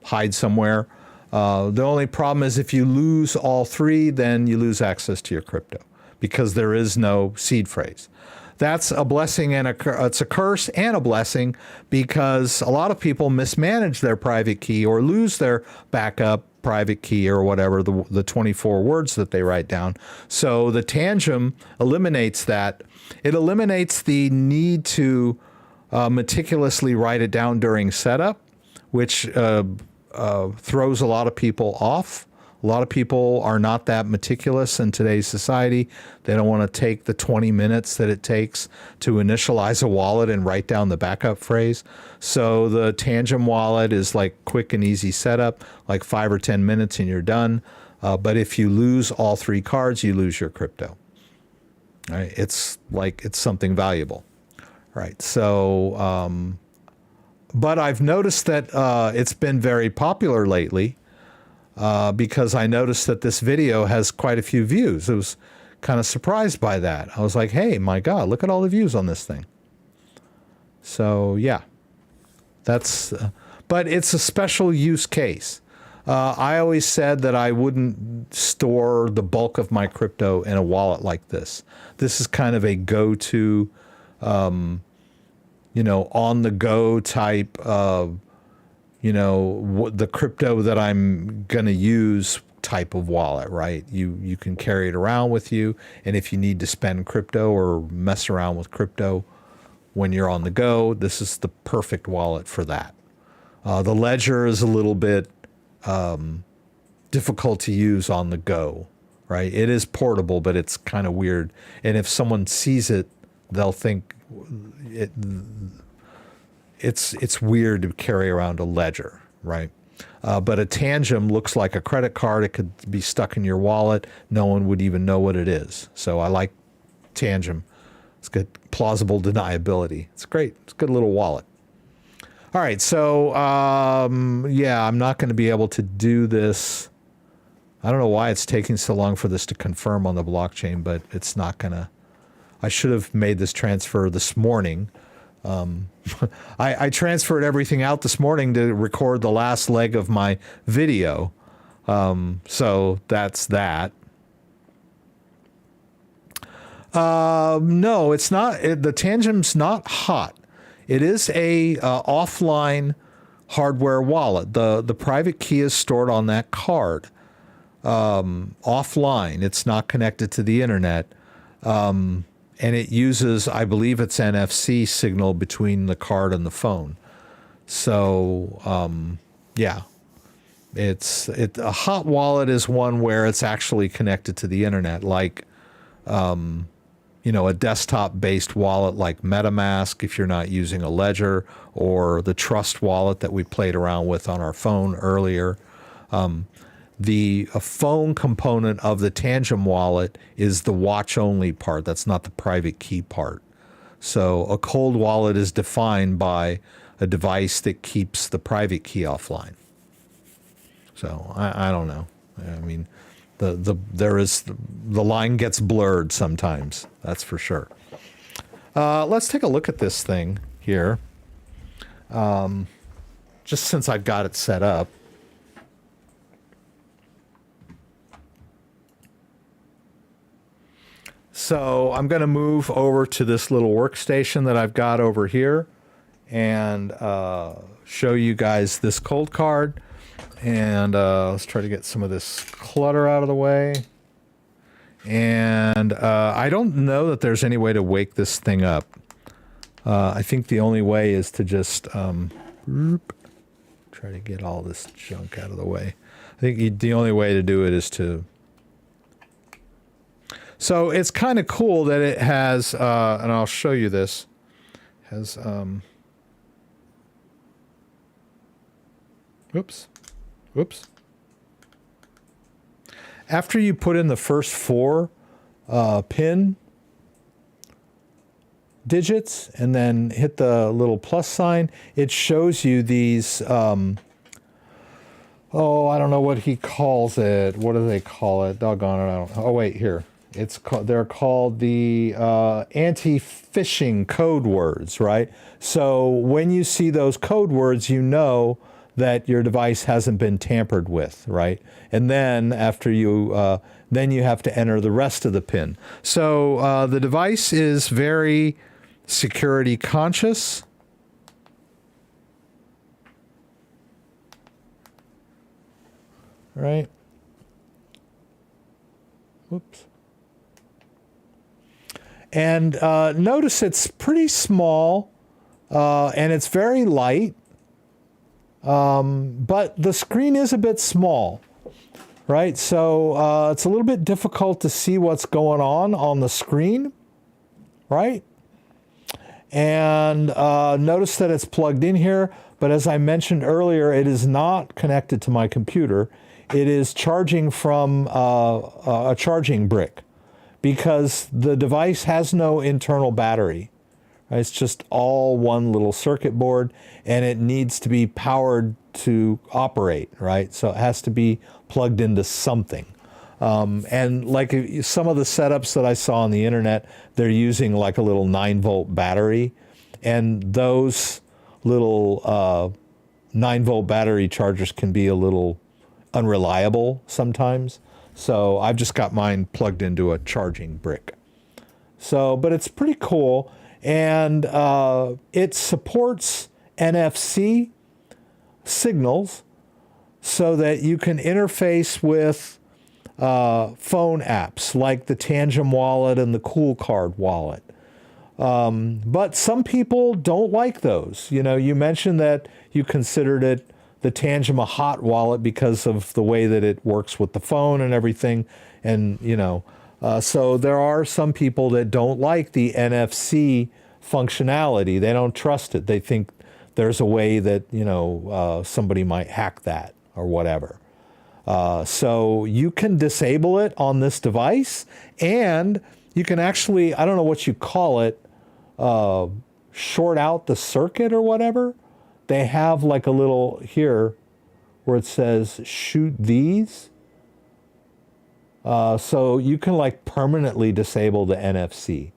hide somewhere. The only problem is if you lose all 3, then you lose access to your crypto because there is no seed phrase. That's a blessing and it's a curse and a blessing because a lot of people mismanage their private key or lose their backup private key or whatever, the 24 words that they write down. So the Tangem eliminates that. It eliminates the need to meticulously write it down during setup, which throws a lot of people off. A lot of people are not that meticulous in today's society. They don't want to take the 20 minutes that it takes to initialize a wallet and write down the backup phrase. So the Tangem wallet is like quick and easy setup, like 5 or 10 minutes and you're done. But if you lose all 3 cards, you lose your crypto. All right? It's like it's something valuable. All right. So, but I've noticed that it's been very popular lately. Because I noticed that this video has quite a few views. I was kind of surprised by that. I was like, hey, my God, look at all the views on this thing. So, yeah, that's, but it's a special use case. I always said that I wouldn't store the bulk of my crypto in a wallet like this. This is kind of a go-to, on the go type of, the crypto that I'm going to use type of wallet, right? You can carry it around with you. And if you need to spend crypto or mess around with crypto when you're on the go, this is the perfect wallet for that. The Ledger is a little bit difficult to use on the go, right? It is portable, but it's kind of weird. And if someone sees it, they'll think it's weird to carry around a Ledger, right? But a Tangem looks like a credit card. It could be stuck in your wallet. No one would even know what it is. So I like Tangem. It's good, plausible deniability. It's great. It's a good little wallet. All right, so yeah, I'm not going to be able to do this I don't know why it's taking so long for this to confirm on the blockchain, but it's not gonna. I should have made this transfer this morning. I transferred everything out this morning to record the last leg of my video. So that's that. No, it's not. The Tangem's not hot. It is a offline hardware wallet. The private key is stored on that card offline. It's not connected to the internet. And it uses, I believe it's NFC signal between the card and the phone. So, yeah. A hot wallet is one where it's actually connected to the internet, like a desktop-based wallet like MetaMask if you're not using a ledger, or the Trust wallet that we played around with on our phone earlier. The phone component of the Tangem wallet is the watch-only part. That's not the private key part. So a cold wallet is defined by a device that keeps the private key offline. So I don't know. I mean, the line gets blurred sometimes. That's for sure. Let's take a look at this thing here. Just since I've got it set up. So I'm going to move over to this little workstation that I've got over here and show you guys this Coldcard. And let's try to get some of this clutter out of the way. And I don't know that there's any way to wake this thing up. I think the only way is to just try to get all this junk out of the way. I think the only way to do it is to... So it's kind of cool that it has, and I'll show you this, has, whoops. After you put in the first 4 PIN digits and then hit the little plus sign, it shows you these, I don't know what he calls it. What do they call it? Doggone it. I don't. Oh, wait, here. They're called the anti-phishing code words, right? So when you see those code words, you know that your device hasn't been tampered with, right? And then after you, then you have to enter the rest of the PIN. So the device is very security conscious. Right? Whoops. And notice it's pretty small and it's very light, but the screen is a bit small, right? So it's a little bit difficult to see what's going on the screen, right? And notice that it's plugged in here, but as I mentioned earlier, it is not connected to my computer. It is charging from a charging brick, because the device has no internal battery. Right? It's just all one little circuit board, and it needs to be powered to operate, right? So it has to be plugged into something. And like some of the setups that I saw on the internet, they're using like a little 9-volt battery, and those little 9-volt battery chargers can be a little unreliable sometimes. So I've just got mine plugged into a charging brick. So, but it's pretty cool. And it supports NFC signals so that you can interface with phone apps like the Tangem wallet and the Coolcard wallet. But some people don't like those. You know, you mentioned that you considered it, the Tangem, a hot wallet because of the way that it works with the phone and everything. And, you know, so there are some people that don't like the NFC functionality. They don't trust it. They think there's a way that, you know, somebody might hack that or whatever. So you can disable it on this device, and you can actually, I don't know what you call it, short out the circuit or whatever. They have like a little here where it says shoot these. So you can like permanently disable the NFC,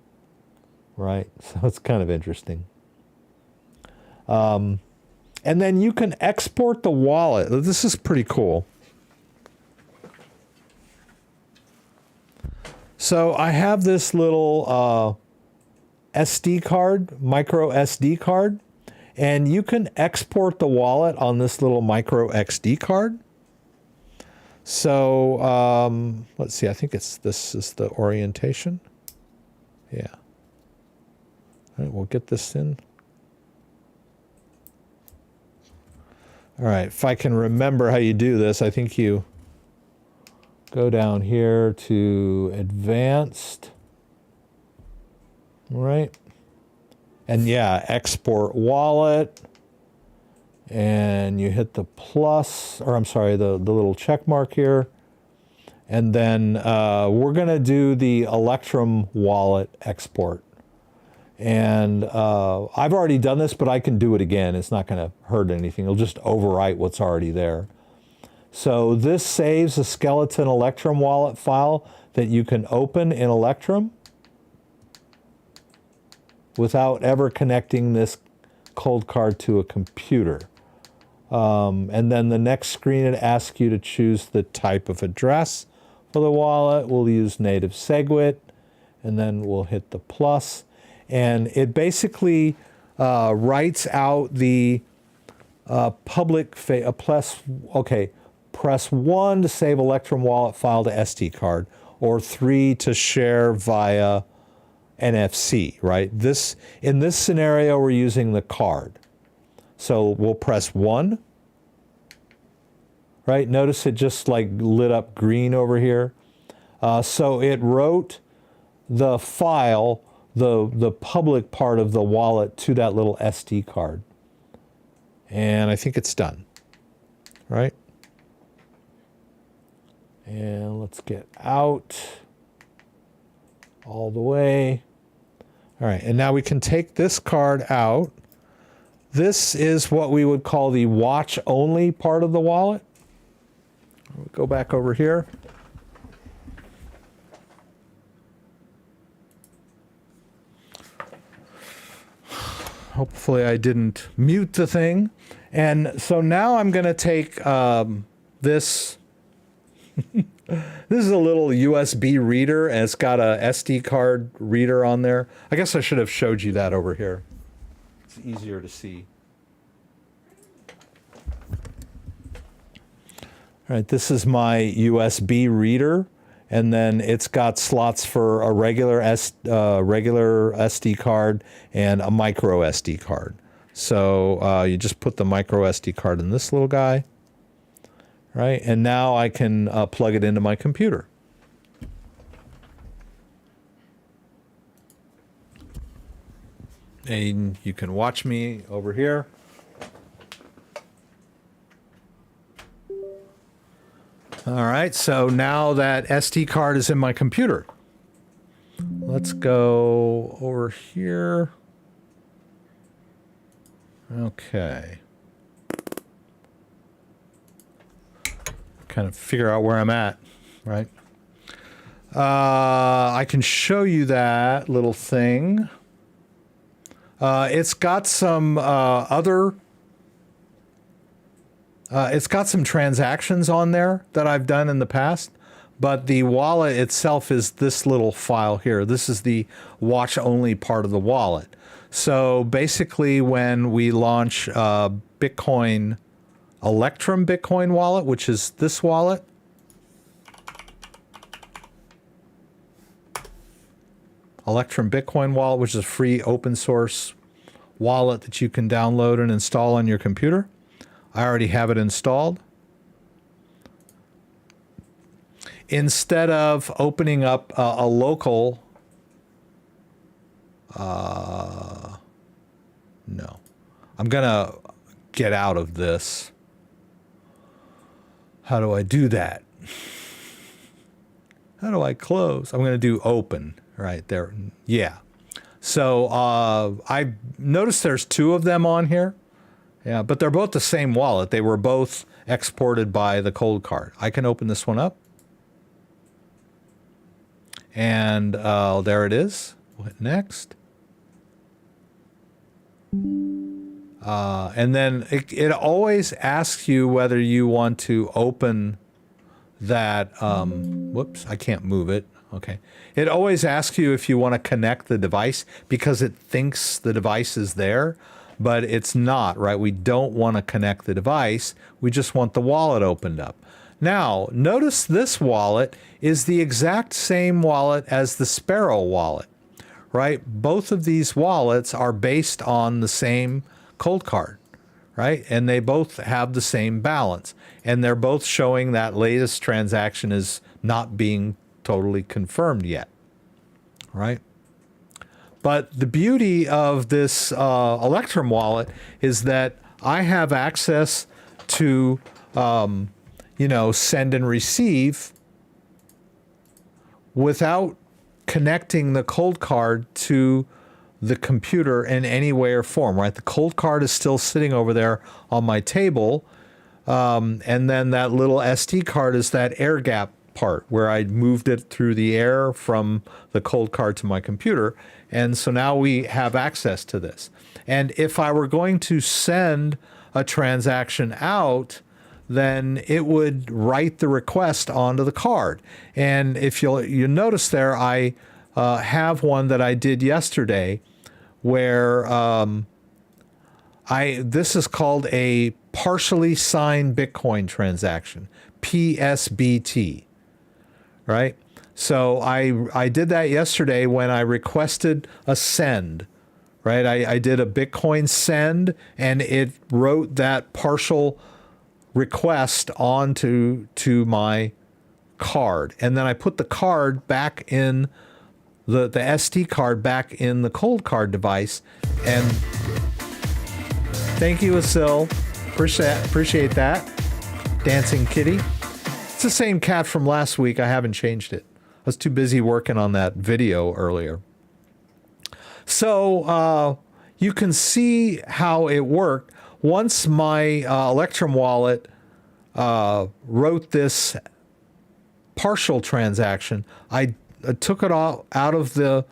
right? So it's kind of interesting. And then you can export the wallet. This is pretty cool. So I have this little SD card, micro SD card, and you can export the wallet on this little micro SD card. So let's see, I think this is the orientation. Yeah. All right, we'll get this in. All right, if I can remember how you do this, I think you go down here to advanced, right? And yeah, export wallet, and you hit the plus, or I'm sorry, the little check mark here. And then we're gonna do the Electrum wallet export. And I've already done this, but I can do it again. It's not gonna hurt anything. It'll just overwrite what's already there. So this saves a skeleton Electrum wallet file that you can open in Electrum without ever connecting this Coldcard to a computer. And then the next screen, it asks you to choose the type of address for the wallet. We'll use native SegWit, and then we'll hit the plus. And it basically writes out the public, press 1 to save Electrum wallet file to SD card, or 3 to share via NFC, right? In this scenario, we're using the card. So we'll press 1, right? Notice it just like lit up green over here. So it wrote the file, the public part of the wallet to that little SD card. And I think it's done, right? And let's get out all the way. All right, and now we can take this card out. This is what we would call the watch only part of the wallet. We'll go back over here. Hopefully I didn't mute the thing. And so now I'm going to take this. This is a little USB reader, and it's got a SD card reader on there. I guess I should have showed you that over here. It's easier to see. All right, this is my USB reader, and then it's got slots for a regular SD card and a micro SD card. So you just put the micro SD card in this little guy. Right, and now I can plug it into my computer. And you can watch me over here. All right, so now that SD card is in my computer. Let's go over here. Okay. Kind of figure out where I'm at, right? I can show you that little thing. It's got some it's got some transactions on there that I've done in the past, but the wallet itself is this little file here. This is the watch only part of the wallet. So basically when we launch Bitcoin, Electrum Bitcoin wallet, which is this wallet. Electrum Bitcoin wallet, which is a free open source wallet that you can download and install on your computer. I already have it installed. Instead of opening up a local, no, I'm gonna get out of this. How do I do that? How do I close? I'm going to do open right there. Yeah. So I noticed there's two of them on here. Yeah, but they're both the same wallet. They were both exported by the Coldcard. I can open this one up. And there it is. What next? And then it always asks you whether you want to open that. Whoops, I can't move it. Okay. It always asks you if you want to connect the device because it thinks the device is there, but it's not, right? We don't want to connect the device. We just want the wallet opened up. Now, notice this wallet is the exact same wallet as the Sparrow wallet, right? Both of these wallets are based on the same Coldcard, right? And they both have the same balance. And they're both showing that latest transaction is not being totally confirmed yet, right? But the beauty of this Electrum wallet is that I have access to, send and receive without connecting the Coldcard to the computer in any way or form, right? The Coldcard is still sitting over there on my table. And then that little SD card is that air gap part where I moved it through the air from the Coldcard to my computer. And so now we have access to this. And if I were going to send a transaction out, then it would write the request onto the card. And if you notice there, I have one that I did yesterday where this is called a partially signed Bitcoin transaction, PSBT, right? So I did that yesterday when I requested a send, right? I did a Bitcoin send and it wrote that partial request onto my card. And then I put the card back in the SD card back in the Coldcard device. And thank you, Asil. Appreciate that. Dancing kitty. It's the same cat from last week. I haven't changed it. I was too busy working on that video earlier. So you can see how it worked. Once my Electrum wallet wrote this partial transaction, I took it all out of the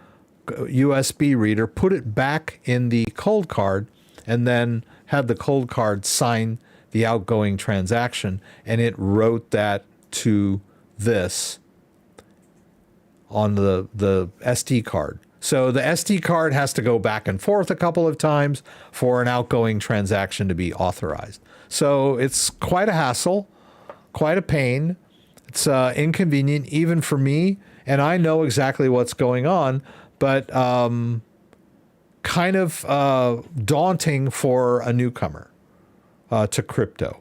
USB reader, put it back in the Coldcard, and then had the Coldcard sign the outgoing transaction, and it wrote that to this on the SD card. So the SD card has to go back and forth a couple of times for an outgoing transaction to be authorized. So it's quite a hassle, quite a pain. It's inconvenient even for me, and I know exactly what's going on, but kind of daunting for a newcomer to crypto.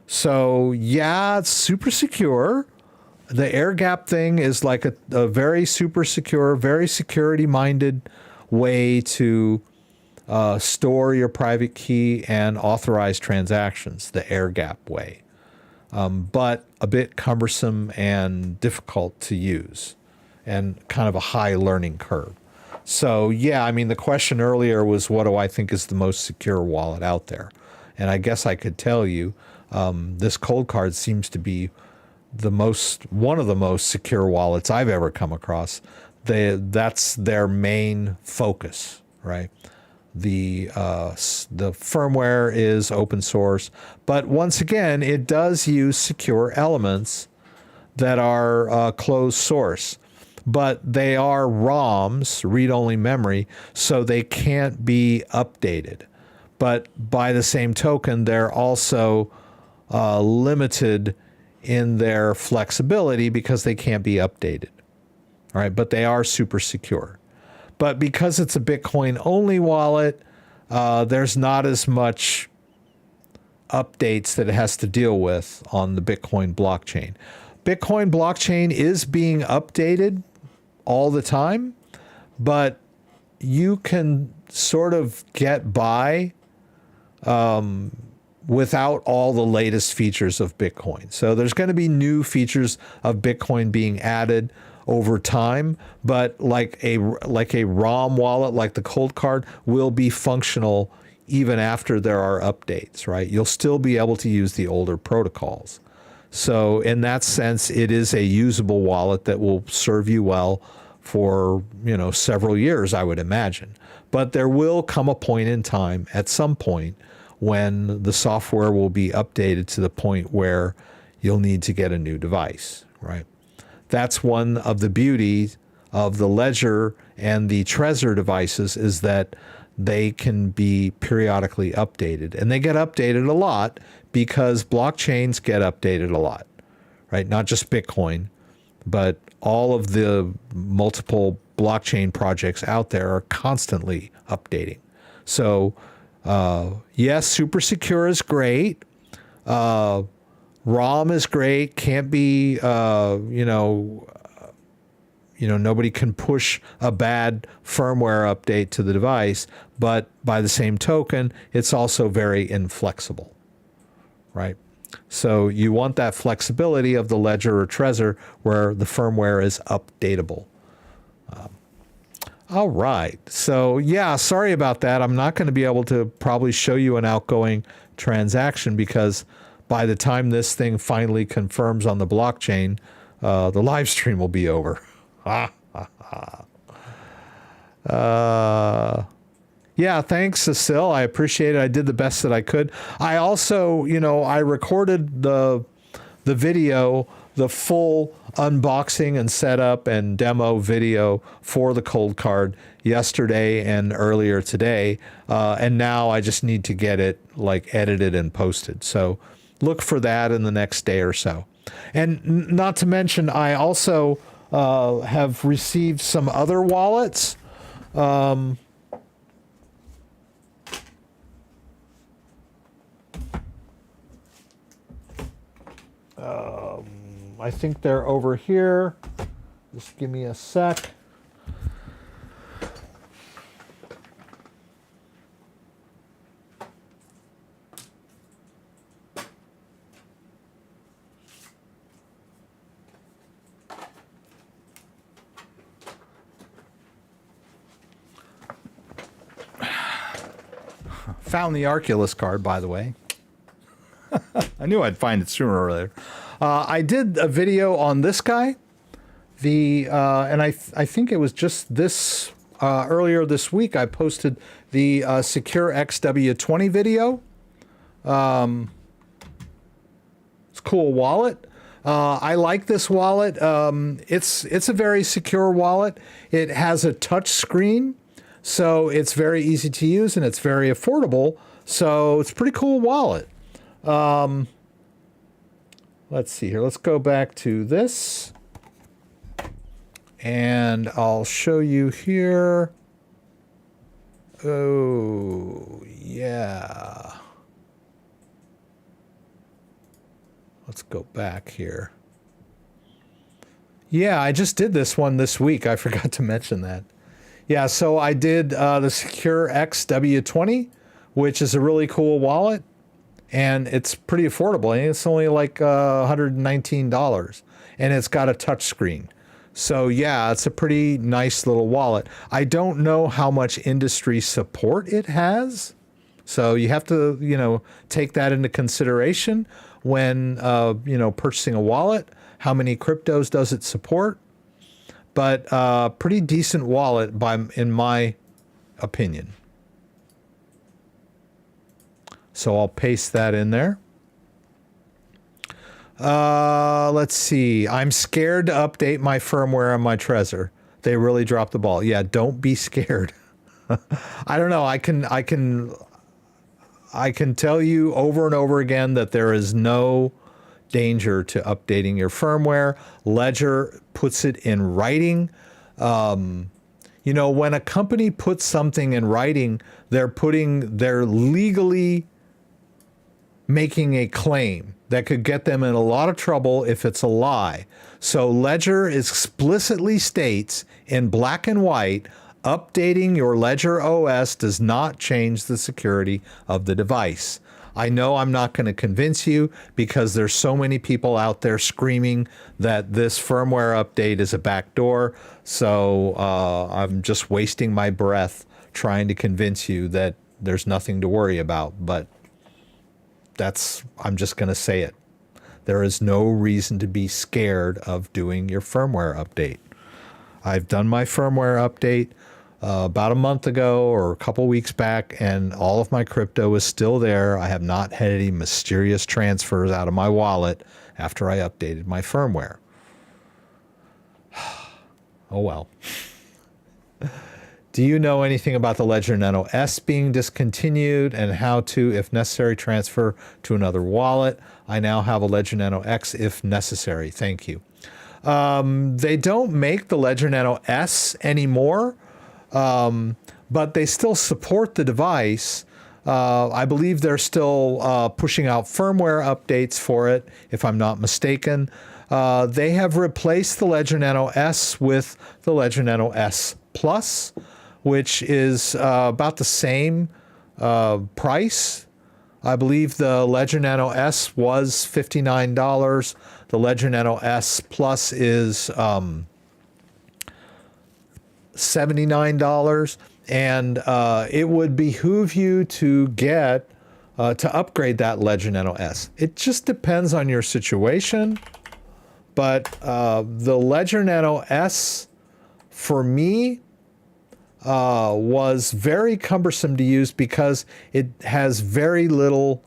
So yeah, it's super secure. The air gap thing is like a very super secure, very security-minded way to store your private key and authorize transactions, the air gap way. But a bit cumbersome and difficult to use and kind of a high learning curve. So yeah, I mean, the question earlier was, what do I think is the most secure wallet out there? And I guess I could tell you, this Coldcard seems to be one of the most secure wallets I've ever come across. That's their main focus, right? The firmware is open source, but once again, it does use secure elements that are closed source, but they are ROMs, read-only memory, so they can't be updated. But by the same token, they're also limited in their flexibility because they can't be updated. All right, but they are super secure. But because it's a Bitcoin only wallet, there's not as much updates that it has to deal with on the Bitcoin blockchain. Bitcoin blockchain is being updated all the time, but you can sort of get by without all the latest features of Bitcoin. So there's going to be new features of Bitcoin being added over time, but like a ROM wallet, like the Coldcard, will be functional even after there are updates, right? You'll still be able to use the older protocols. So in that sense, it is a usable wallet that will serve you well for, several years, I would imagine. But there will come a point in time, at some point, when the software will be updated to the point where you'll need to get a new device, right? That's one of the beauties of the Ledger and the Trezor devices, is that they can be periodically updated. And they get updated a lot because blockchains get updated a lot, right? Not just Bitcoin, but all of the multiple blockchain projects out there are constantly updating. So yes, super secure is great. ROM is great. Can't be, nobody can push a bad firmware update to the device. But by the same token, it's also very inflexible, right? So you want that flexibility of the Ledger or Trezor where the firmware is updatable. All right. So yeah, sorry about that. I'm not going to be able to probably show you an outgoing transaction because by the time this thing finally confirms on the blockchain, the live stream will be over. Yeah, thanks, Cecile. I appreciate it. I did the best that I could. I also, I recorded the video, the full unboxing and setup and demo video for the Coldcard yesterday and earlier today. And now I just need to get it edited and posted. So look for that in the next day or so. And not to mention, I also have received some other wallets. I think they're over here. Just give me a sec. Found the Arculus card, by the way. I knew I'd find it sooner or later. I did a video on this guy. And I think it was just this earlier this week. I posted the Secure XW20 video. It's a cool wallet. I like this wallet. It's a very secure wallet. It has a touch screen, so it's very easy to use and it's very affordable. So it's a pretty cool wallet. Let's see here. Let's go back to this. And I'll show you here. Oh, yeah. Let's go back here. Yeah, I just did this one this week. I forgot to mention that. Yeah, so I did the Secure XW20, which is a really cool wallet. And it's pretty affordable. I think it's only like $119. And it's got a touch screen. So yeah, it's a pretty nice little wallet. I don't know how much industry support it has. So you have to, take that into consideration when, purchasing a wallet. How many cryptos does it support? But pretty decent wallet in my opinion. So I'll paste that in there. Let's see. I'm scared to update my firmware on my Trezor. They really dropped the ball. Yeah, don't be scared. I don't know. I can tell you over and over again that there is no danger to updating your firmware. Ledger puts it in writing. When a company puts something in writing, they're legally making a claim that could get them in a lot of trouble if it's a lie. So Ledger explicitly states in black and white, updating your Ledger OS does not change the security of the device. I know I'm not going to convince you because there's so many people out there screaming that this firmware update is a backdoor. So I'm just wasting my breath trying to convince you that there's nothing to worry about. But I'm just going to say it. There is no reason to be scared of doing your firmware update. I've done my firmware update about a month ago or a couple weeks back, and all of my crypto is still there. I have not had any mysterious transfers out of my wallet after I updated my firmware. Oh well. Do you know anything about the Ledger Nano S being discontinued and how to, if necessary, transfer to another wallet? I now have a Ledger Nano X if necessary. Thank you. They don't make the Ledger Nano S anymore, but they still support the device. I believe they're still pushing out firmware updates for it, if I'm not mistaken. They have replaced the Ledger Nano S with the Ledger Nano S Plus, which is about the same price. I believe the Ledger Nano S was $59. The Ledger Nano S Plus is $79. And it would behoove you to get to upgrade that Ledger Nano S. It just depends on your situation. But the Ledger Nano S, for me, was very cumbersome to use because it has very little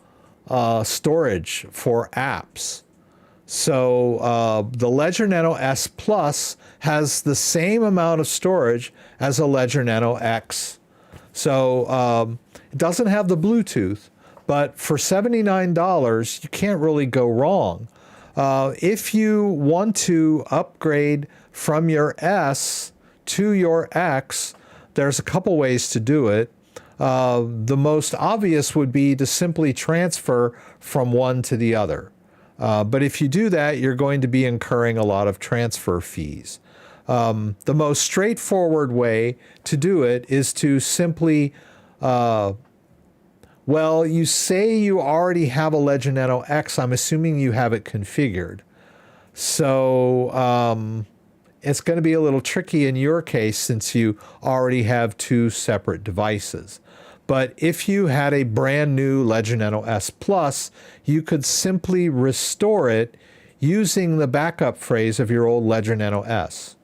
storage for apps. So the Ledger Nano S Plus has the same amount of storage as a Ledger Nano X. So it doesn't have the Bluetooth, but for $79, you can't really go wrong. If you want to upgrade from your S to your X, there's a couple ways to do it. The most obvious would be to simply transfer from one to the other. But if you do that, you're going to be incurring a lot of transfer fees. The most straightforward way to do it is to simply, well, you say you already have a Ledger Nano X. I'm assuming you have it configured. So it's going to be a little tricky in your case since you already have two separate devices. But if you had a brand new Ledger Nano S Plus, you could simply restore it using the backup phrase of your old Ledger Nano S.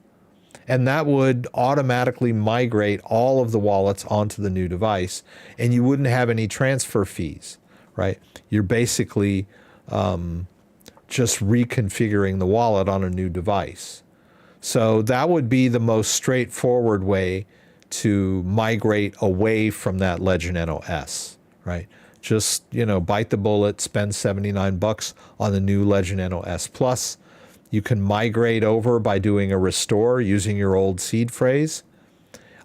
And that would automatically migrate all of the wallets onto the new device, and you wouldn't have any transfer fees, right? You're basically just reconfiguring the wallet on a new device. So that would be the most straightforward way to migrate away from that Ledger Nano S, right? Just, you know, bite the bullet, spend $79 on the new Ledger Nano S Plus. You can migrate over by doing a restore using your old seed phrase.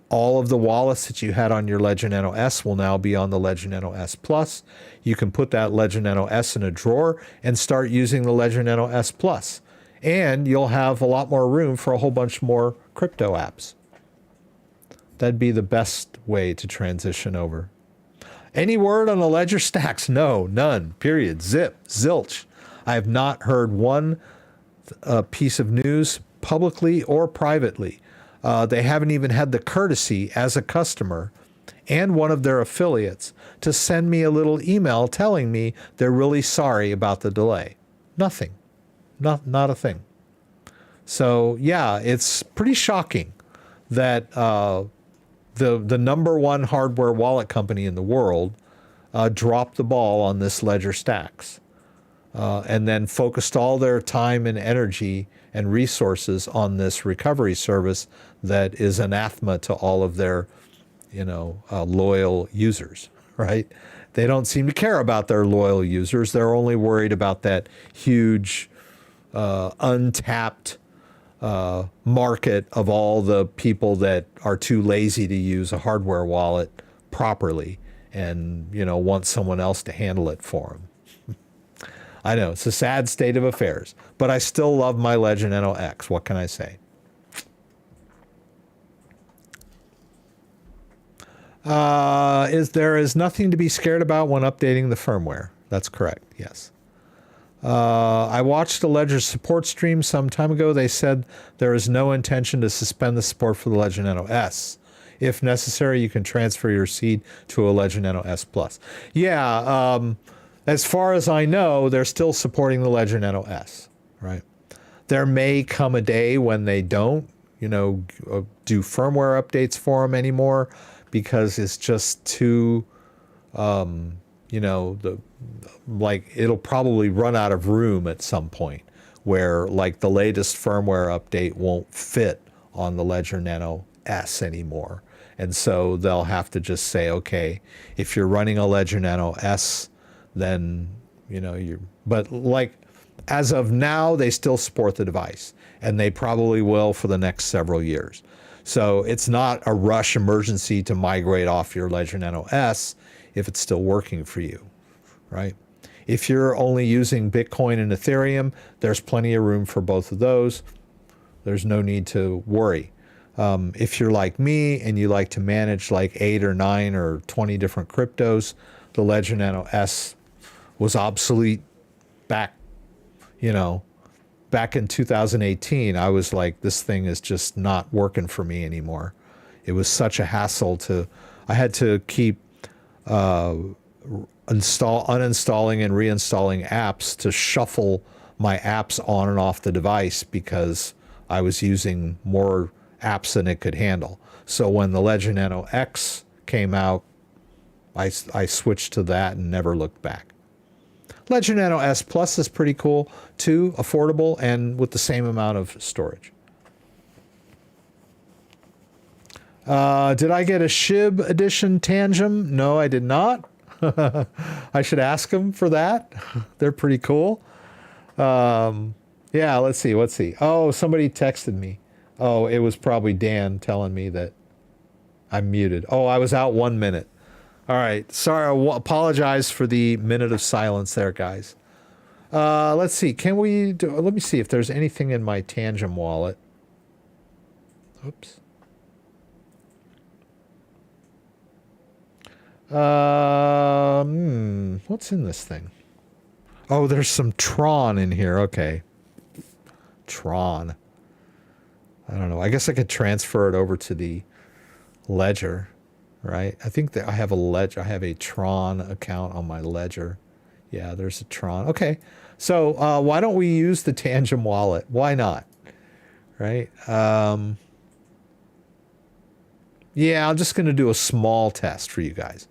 All of the wallets that you had on your Ledger Nano S will now be on the Ledger Nano S Plus. You can put that Ledger Nano S in a drawer and start using the Ledger Nano S Plus. And you'll have a lot more room for a whole bunch more crypto apps. That'd be the best way to transition over. Any word on the Ledger stacks? No, none, period, zip, zilch. I have not heard one piece of news publicly or privately. They haven't even had the courtesy as a customer and one of their affiliates to send me a little email telling me they're really sorry about the delay. Nothing. Not a thing. So yeah, it's pretty shocking that the number one hardware wallet company in the world dropped the ball on this Ledger Stacks and then focused all their time and energy and resources on this recovery service that is anathema to all of their, loyal users, right? They don't seem to care about their loyal users. They're only worried about that huge untapped market of all the people that are too lazy to use a hardware wallet properly and, want someone else to handle it for them. I know, it's a sad state of affairs, but I still love my Ledger Nano X. What can I say? There is nothing to be scared about when updating the firmware. That's correct, yes. I watched the Ledger support stream some time ago. They said there is no intention to suspend the support for the Ledger Nano S. If necessary, you can transfer your seed to a Ledger Nano S Plus. Yeah, as far as I know, they're still supporting the Ledger Nano S, right? There may come a day when they don't do firmware updates for them anymore, because it's just too, it'll probably run out of room at some point where like the latest firmware update won't fit on the Ledger Nano S anymore. And so they'll have to just say, okay, if you're running a Ledger Nano S, then, but like as of now, they still support the device, and they probably will for the next several years. So it's not a rush emergency to migrate off your Ledger Nano S if it's still working for you, right? If you're only using Bitcoin and Ethereum, there's plenty of room for both of those. There's no need to worry. If you're like me and you like to manage like 8 or 9 or 20 different cryptos, the Ledger Nano S was obsolete back in 2018. I was like, this thing is just not working for me anymore. It was such a hassle I had to keep uninstalling and reinstalling apps to shuffle my apps on and off the device because I was using more apps than it could handle. So when the Ledger Nano X came out, I switched to that and never looked back. Ledger Nano S Plus is pretty cool too, affordable and with the same amount of storage. Did I get a SHIB edition Tangem? No, I did not. I should ask them for that. They're pretty cool. Yeah, let's see. Oh, somebody texted me. Oh, it was probably Dan telling me that I'm muted. Oh, I was out 1 minute. All right. Sorry. I apologize for the minute of silence there, guys. Let's see. Let me see if there's anything in my Tangem wallet. Oops. What's in this thing? Oh, there's some Tron in here. Okay. Tron. I don't know. I guess I could transfer it over to the Ledger, right? I think that I have a Ledger. I have a Tron account on my Ledger. Yeah, there's a Tron. Okay. So why don't we use the Tangem wallet? Why not? Right? Yeah, I'm just going to do a small test for you guys.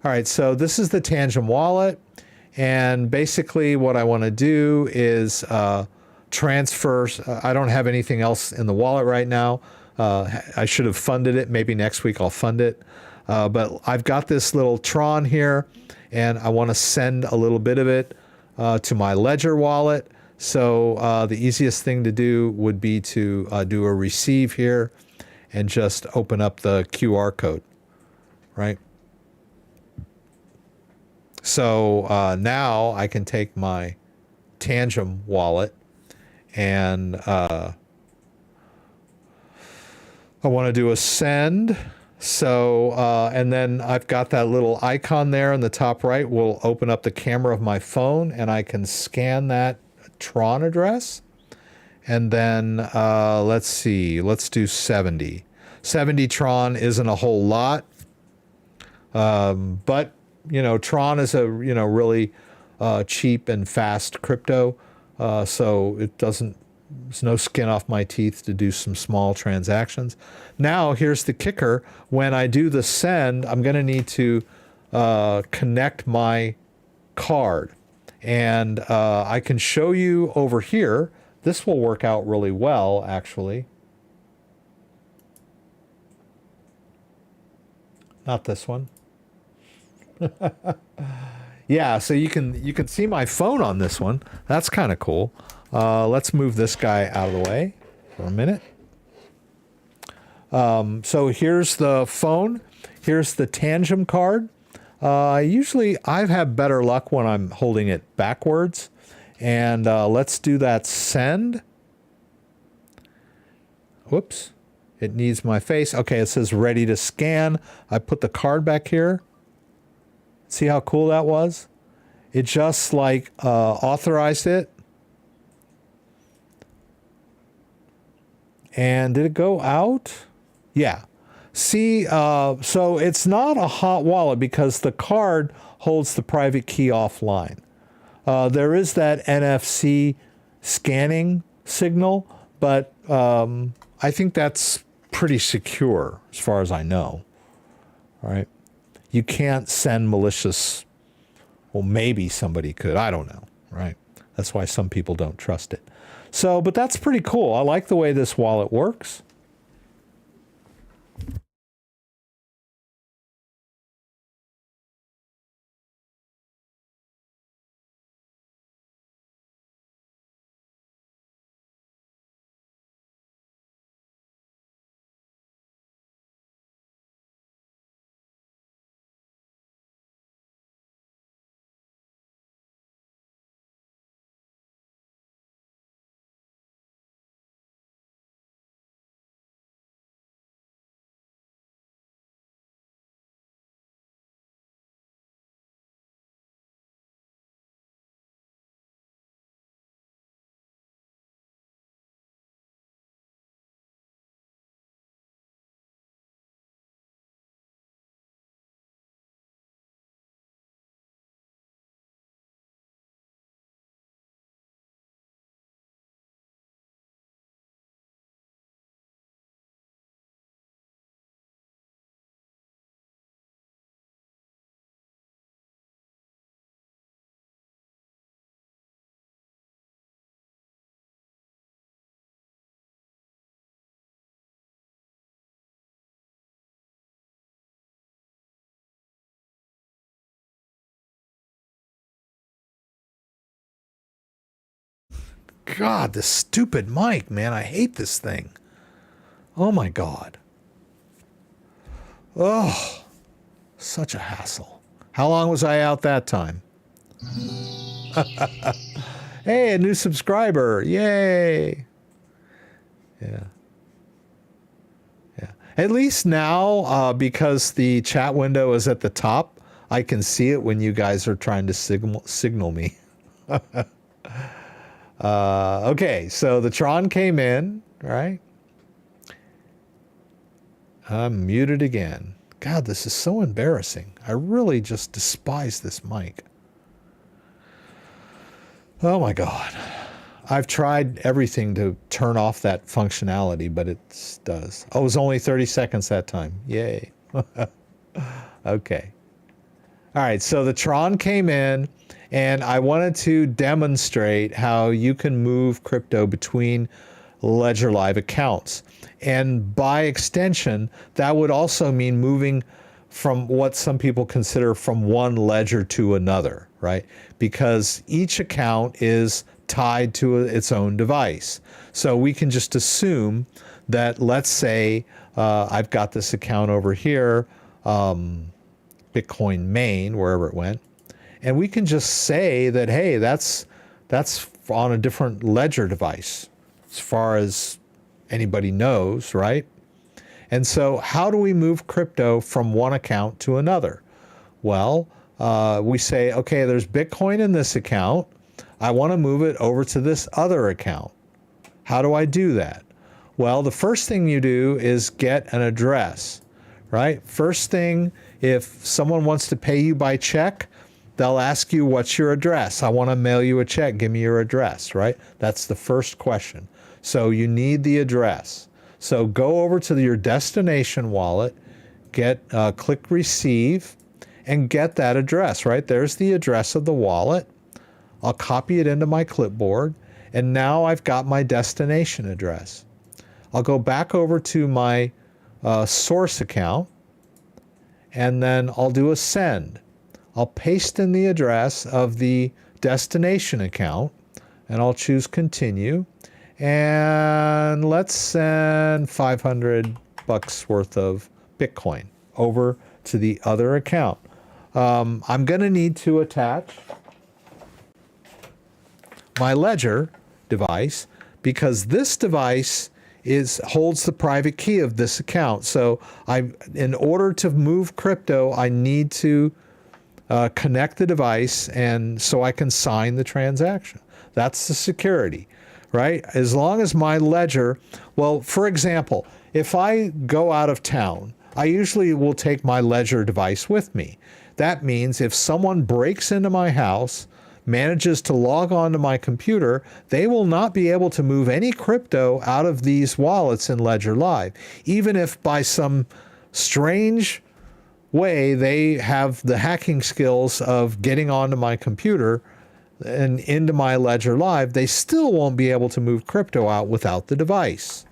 All right, so this is the Tangem wallet. And basically what I want to do is transfer. I don't have anything else in the wallet right now. I should have funded it. Maybe next week I'll fund it. But I've got this little Tron here, and I want to send a little bit of it to my Ledger wallet. So the easiest thing to do would be to do a receive here and just open up the QR code, right? So now I can take my Tangem wallet and I want to do a send. So, and then I've got that little icon there in the top right. Will open up the camera of my phone and I can scan that Tron address. And then let's see, let's do 70. 70 Tron isn't a whole lot. But, Tron is a, really cheap and fast crypto. So there's no skin off my teeth to do some small transactions. Now, here's the kicker. When I do the send, I'm going to need to connect my card. And I can show you over here. This will work out really well, actually. Not this one. Yeah, so you can see my phone on this one. That's kind of cool. Let's move this guy out of the way for a minute. So here's the phone. Here's the Tangem card. I've had better luck when I'm holding it backwards. And let's do that send. Whoops. It needs my face. Okay, it says ready to scan. I put the card back here. See how cool that was? It just authorized it. And did it go out? Yeah. See, so it's not a hot wallet because the card holds the private key offline. There is that NFC scanning signal, but I think that's pretty secure as far as I know, right? You can't send malicious, well, maybe somebody could, I don't know, right? That's why some people don't trust it. So, but that's pretty cool. I like the way this wallet works. God, this stupid mic, man. I hate this thing. Oh my God. Oh, such a hassle. How long was I out that time? Hey, a new subscriber. Yay. Yeah. Yeah. At least now, because the chat window is at the top, I can see it when you guys are trying to signal me. Okay, so the Tron came in, right? I'm muted again. God, this is so embarrassing. I really just despise this mic. Oh my God. I've tried everything to turn off that functionality, but it does. Oh, it was only 30 seconds that time. Yay. Okay. All right, so the Tron came in, and I wanted to demonstrate how you can move crypto between Ledger Live accounts. And by extension, that would also mean moving from what some people consider from one ledger to another, right? Because each account is tied to its own device. So we can just assume that, let's say, I've got this account over here, Bitcoin main, wherever it went, and we can just say that, hey, that's on a different ledger device, as far as anybody knows, right? And so how do we move crypto from one account to another? Well, we say, okay, there's Bitcoin in this account. I want to move it over to this other account. How do I do that? Well, the first thing you do is get an address, right? First thing, if someone wants to pay you by check, they'll ask you, what's your address? I want to mail you a check. Give me your address, right? That's the first question. So you need the address. So go over to your destination wallet, click receive, and get that address, right? There's the address of the wallet. I'll copy it into my clipboard, and now I've got my destination address. I'll go back over to my source account, and then I'll do a send. I'll paste in the address of the destination account, and I'll choose continue. And let's send $500 worth of Bitcoin over to the other account. I'm going to need to attach my Ledger device, because this device holds the private key of this account. So in order to move crypto, I need to connect the device, and so I can sign the transaction. That's the security, right? As long as my Ledger, well, for example, if I go out of town, I usually will take my Ledger device with me. That means if someone breaks into my house, manages to log on to my computer, they will not be able to move any crypto out of these wallets in Ledger Live, even if by some strange way they have the hacking skills of getting onto my computer and into my Ledger Live. They still won't be able to move crypto out without the device,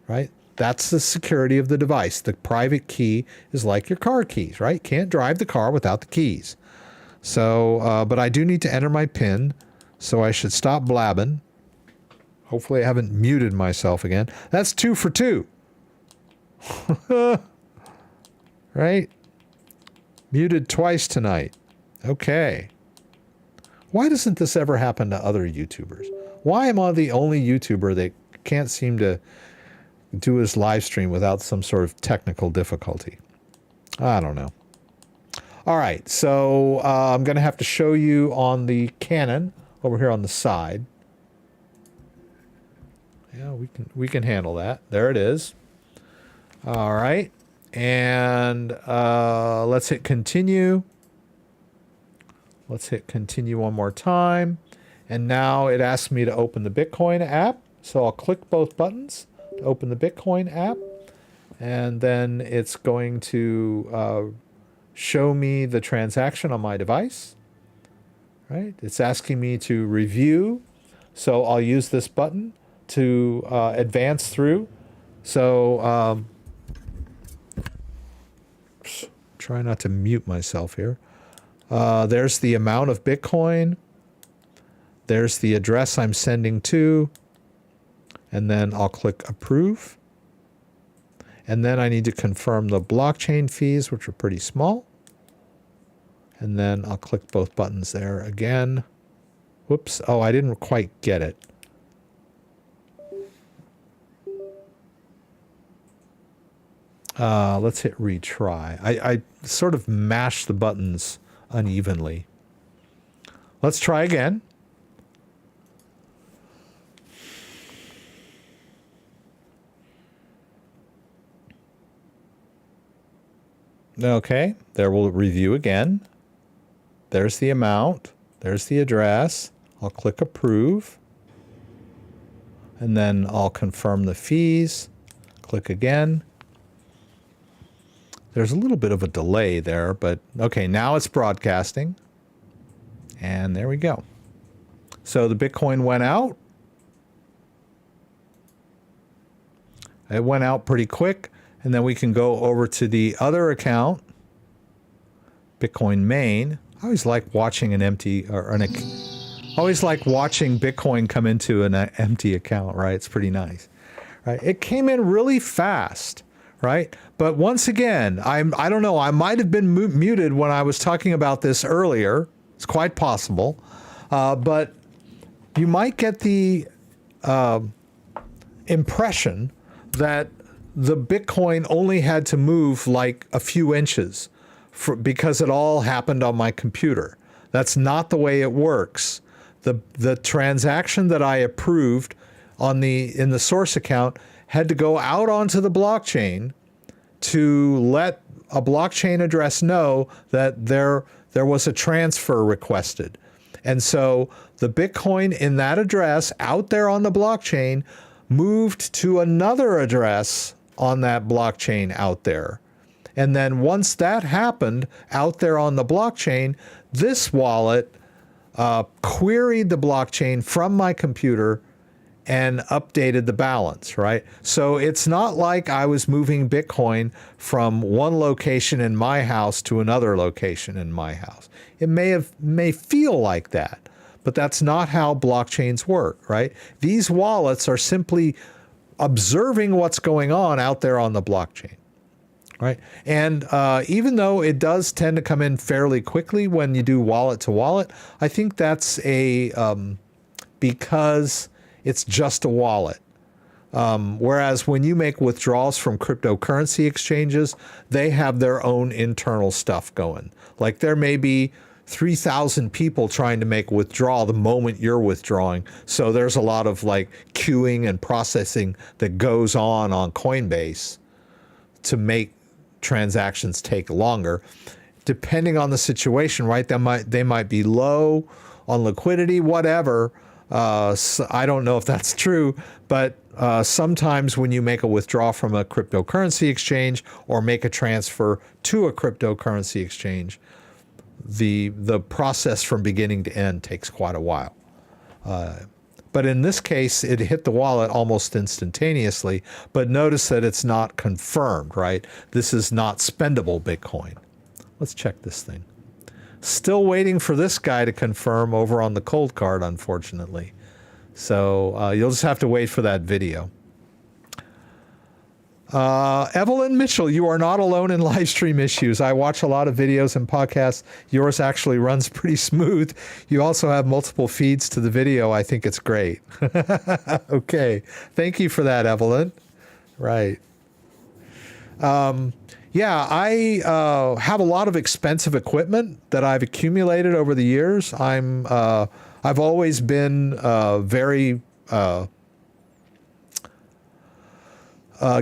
right? That's the security of the device. The private key is like your car keys, right? Can't drive the car without the keys. So, but I do need to enter my PIN, so I should stop blabbing. Hopefully I haven't muted myself again. That's 2 for 2. Right? Muted twice tonight. Okay. Why doesn't this ever happen to other YouTubers? Why am I the only YouTuber that can't seem to do his live stream without some sort of technical difficulty? I don't know. All right, so I'm going to have to show you on the Canon over here on the side. Yeah, we can handle that. There it is. All right, and let's hit continue. Let's hit continue one more time. And now it asks me to open the Bitcoin app. So I'll click both buttons to open the Bitcoin app. And then it's going to show me the transaction on my device. Right? It's asking me to review. So I'll use this button to advance through. So try not to mute myself here. There's the amount of Bitcoin. There's the address I'm sending to. And then I'll click approve. And then I need to confirm the blockchain fees, which are pretty small. And then I'll click both buttons there again. Whoops. Oh, I didn't quite get it. Let's hit retry. I sort of mashed the buttons unevenly. Let's try again. Okay, there we'll review again. There's the amount. There's the address. I'll click approve. And then I'll confirm the fees. Click again. There's a little bit of a delay there, but okay, now it's broadcasting. And there we go. So the Bitcoin went out. It went out pretty quick. And then we can go over to the other account, Bitcoin main. I always like watching always like watching Bitcoin come into an empty account, right? It's pretty nice, right? It came in really fast, right? But once again, I don't know, I might have been muted when I was talking about this earlier. It's quite possible. But you might get the impression that the Bitcoin only had to move like a few inches because it all happened on my computer. That's not the way it works. The transaction that I approved in the source account had to go out onto the blockchain to let a blockchain address know that there was a transfer requested. And so the Bitcoin in that address out there on the blockchain moved to another address on that blockchain out there. And then once that happened out there on the blockchain, this wallet queried the blockchain from my computer and updated the balance, right? So it's not like I was moving Bitcoin from one location in my house to another location in my house. It may feel like that, but that's not how blockchains work, right? These wallets are simply observing what's going on out there on the blockchain, right? And even though it does tend to come in fairly quickly when you do wallet to wallet, I think that's because it's just a wallet. Whereas when you make withdrawals from cryptocurrency exchanges, they have their own internal stuff going. Like there may be 3,000 people trying to make a withdrawal the moment you're withdrawing. So there's a lot of like queuing and processing that goes on Coinbase to make transactions take longer. Depending on the situation, right? They might be low on liquidity, whatever. So I don't know if that's true, but sometimes when you make a withdrawal from a cryptocurrency exchange or make a transfer to a cryptocurrency exchange, the process from beginning to end takes quite a while. But in this case, it hit the wallet almost instantaneously. But notice that it's not confirmed, right? This is not spendable Bitcoin. Let's check this thing. Still waiting for this guy to confirm over on the Coldcard, unfortunately. So you'll just have to wait for that video. Evelyn Mitchell, you are not alone in live stream issues. I watch a lot of videos and podcasts. Yours actually runs pretty smooth. You also have multiple feeds to the video. I think it's great. Okay. Thank you for that, Evelyn. Right. Yeah, I have a lot of expensive equipment that I've accumulated over the years. I've always been very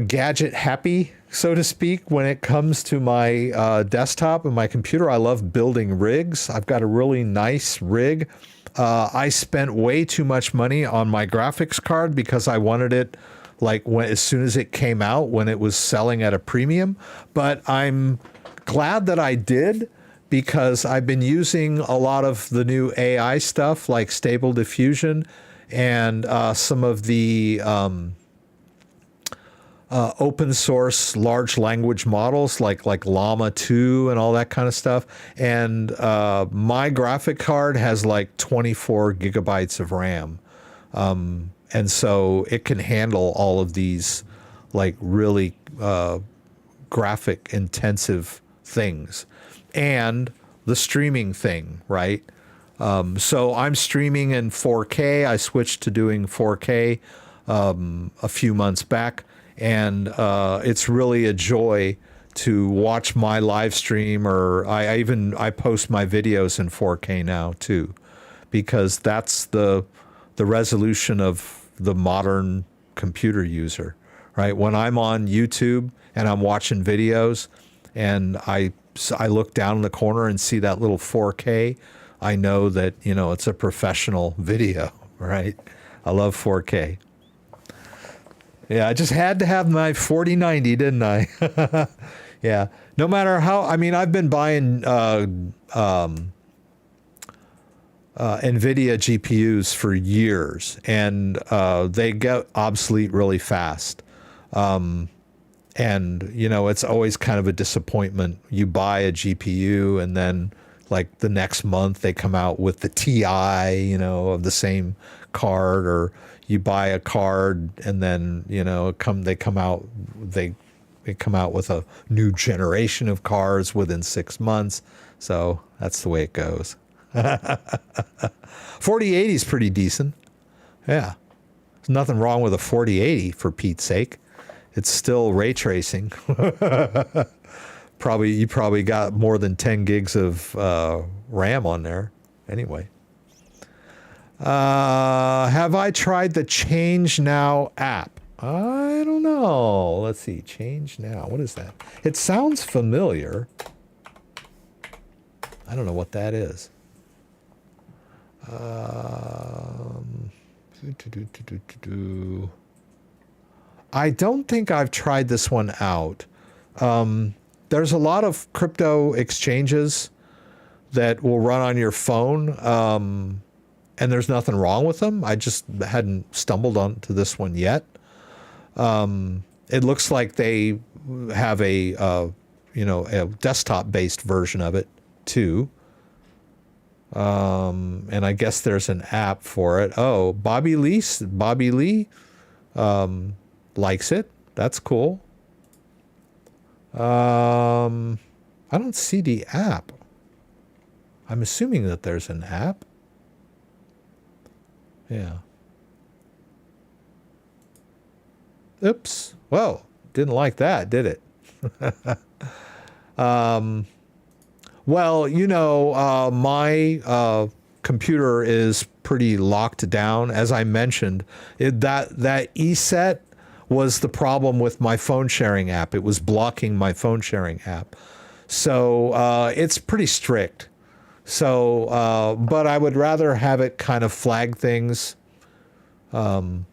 gadget happy, so to speak, when it comes to my desktop and my computer. I love building rigs. I've got a really nice rig. I spent way too much money on my graphics card because I wanted it like as soon as it came out, when it was selling at a premium. But I'm glad that I did, because I've been using a lot of the new AI stuff like Stable Diffusion and some of the open source large language models like Llama 2 and all that kind of stuff. And my graphic card has like 24 gigabytes of RAM. And so it can handle all of these like really graphic intensive things and the streaming thing, right? So I'm streaming in 4K. I switched to doing 4K a few months back, and it's really a joy to watch my live stream, or I post my videos in 4K now too, because that's the resolution of the modern computer user, right? When I'm on YouTube and I'm watching videos and I look down in the corner and see that little 4K, I know that, you know, it's a professional video, right? I love 4K. Yeah, I just had to have my 4090, didn't I? Yeah. No matter how, I mean, I've been buying NVIDIA GPUs for years, and they get obsolete really fast. And, you know, it's always kind of a disappointment. You buy a GPU and then like the next month they come out with the TI, you know, of the same card, or you buy a card and then, you know, they come out with a new generation of cards within 6 months. So that's the way it goes. 4080 is pretty decent. Yeah. There's nothing wrong with a 4080, for Pete's sake. It's still ray tracing. You probably got more than 10 gigs of RAM on there. Anyway. Have I tried the Change Now app? I don't know. Let's see. Change Now. What is that? It sounds familiar. I don't know what that is. I don't think I've tried this one out. There's a lot of crypto exchanges that will run on your phone, and there's nothing wrong with them. I just hadn't stumbled onto this one yet. It looks like they have a desktop-based version of it too. And I guess there's an app for it. Oh, Bobby Lee likes it. That's cool. I don't see the app. I'm assuming that there's an app. Yeah. Oops. Whoa. Didn't like that, did it? Well, you know, my computer is pretty locked down. As I mentioned, that EST was the problem with my phone sharing app. It was blocking my phone sharing app. So it's pretty strict. So, but I would rather have it kind of flag things. I'd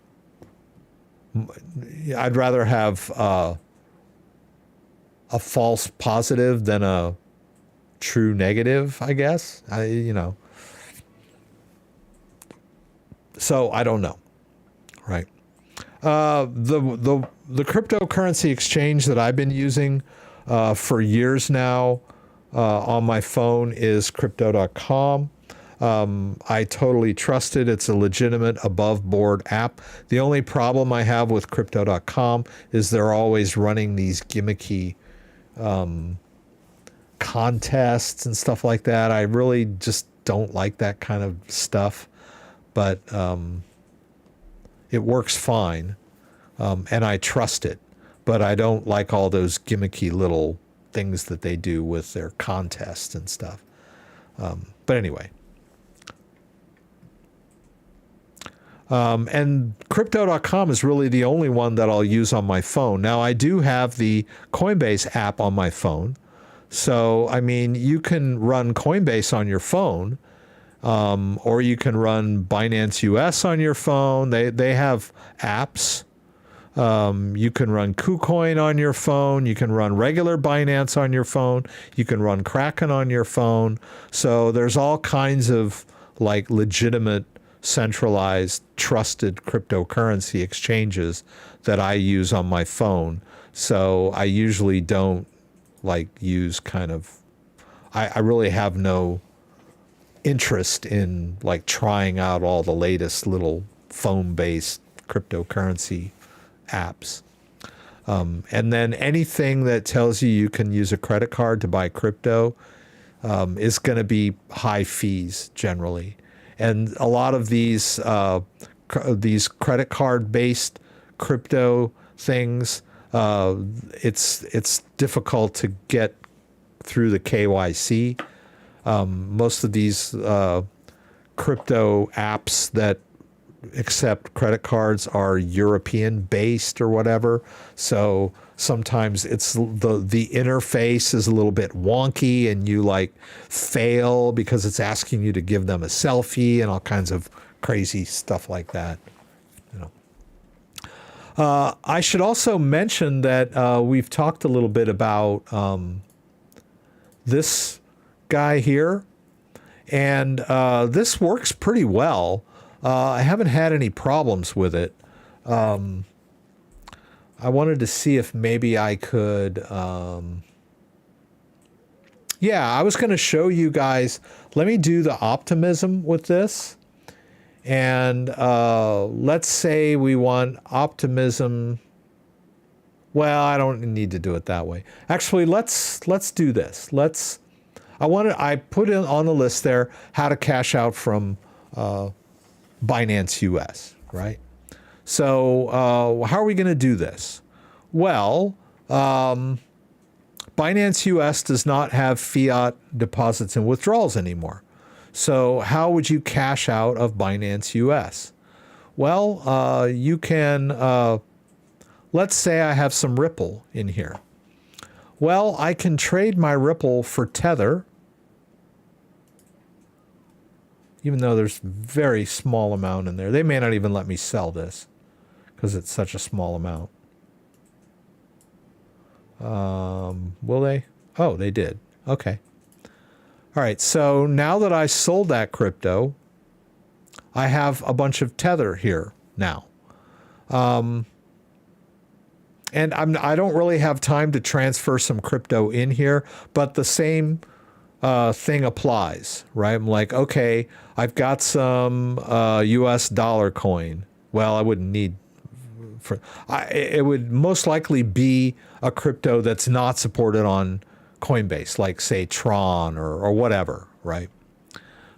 rather have a false positive than a true negative, I guess. So I don't know, right? The cryptocurrency exchange that I've been using for years now on my phone is Crypto.com. I totally trust it. It's a legitimate above board app. The only problem I have with Crypto.com is they're always running these gimmicky contests and stuff like that. I really just don't like that kind of stuff, but it works fine, and I trust it, but I don't like all those gimmicky little things that they do with their contests and stuff. But anyway. And Crypto.com is really the only one that I'll use on my phone. Now, I do have the Coinbase app on my phone. So, I mean, you can run Coinbase on your phone, or you can run Binance US on your phone. They have apps. You can run KuCoin on your phone. You can run regular Binance on your phone. You can run Kraken on your phone. So there's all kinds of like legitimate, centralized, trusted cryptocurrency exchanges that I use on my phone. So I usually don't like use kind of, I really have no interest in like trying out all the latest little phone-based cryptocurrency apps. And then anything that tells you can use a credit card to buy crypto is going to be high fees generally. And a lot of these credit card based crypto things, it's difficult to get through the KYC. Most of these crypto apps that accept credit cards are European based or whatever. So sometimes it's the interface is a little bit wonky and you like fail because it's asking you to give them a selfie and all kinds of crazy stuff like that. I should also mention that we've talked a little bit about this guy here, and this works pretty well. I haven't had any problems with it. I wanted to see if maybe I could, yeah, I was going to show you guys. Let me do the optimism with this. And let's say we want optimism. Well, I don't need to do it that way. Actually, let's do this. I put in on the list there how to cash out from Binance US, right? So how are we going to do this? Well, Binance US does not have fiat deposits and withdrawals anymore. So how would you cash out of Binance US? Well, you can, let's say I have some Ripple in here. Well, I can trade my Ripple for Tether, even though there's very small amount in there. They may not even let me sell this because it's such a small amount. Will they? Oh, they did. Okay. All right. So now that I sold that crypto, I have a bunch of Tether here now. And I don't really have time to transfer some crypto in here, but the same thing applies, right? I'm like, okay, I've got some US dollar coin. Well, I wouldn't need it would most likely be a crypto that's not supported on Coinbase, like say Tron or whatever, right?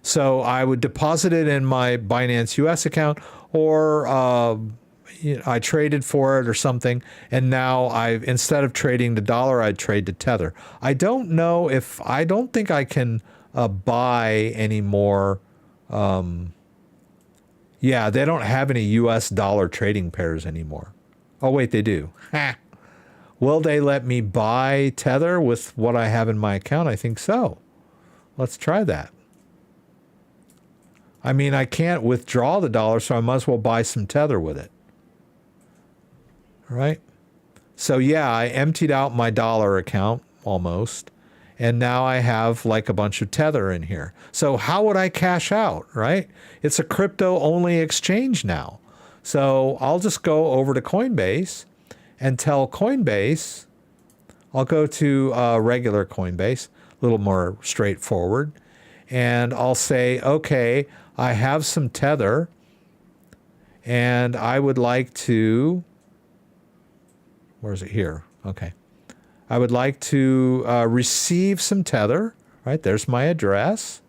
So I would deposit it in my Binance US account, or I traded for it or something, and now instead of trading the dollar, I'd trade to Tether. I don't think I can buy any more. Yeah, they don't have any US dollar trading pairs anymore. Oh, wait, they do. Ha. Will they let me buy Tether with what I have in my account? I think so. Let's try that. I mean, I can't withdraw the dollar, so I might as well buy some Tether with it. Right? So yeah, I emptied out my dollar account almost, and now I have like a bunch of Tether in here. So how would I cash out, right? It's a crypto-only exchange now. So I'll just go over to Coinbase and tell Coinbase, I'll go to regular Coinbase, a little more straightforward, and I'll say, okay, I have some Tether, and I would like to, where is it here? Okay. I would like to receive some Tether, right? There's my address.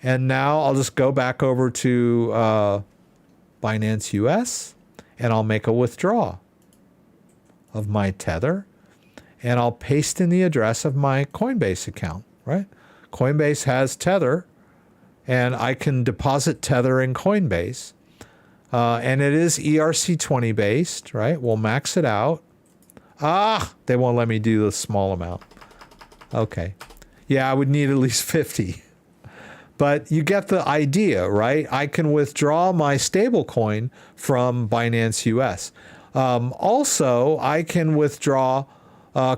And now I'll just go back over to Binance US, and I'll make a withdrawal of my Tether, and I'll paste in the address of my Coinbase account, right? Coinbase has Tether, and I can deposit Tether in Coinbase. And it is ERC20 based, right? We'll max it out. They won't let me do the small amount. Okay. Yeah, I would need at least 50. But you get the idea, right? I can withdraw my stablecoin from Binance US. Also, I can withdraw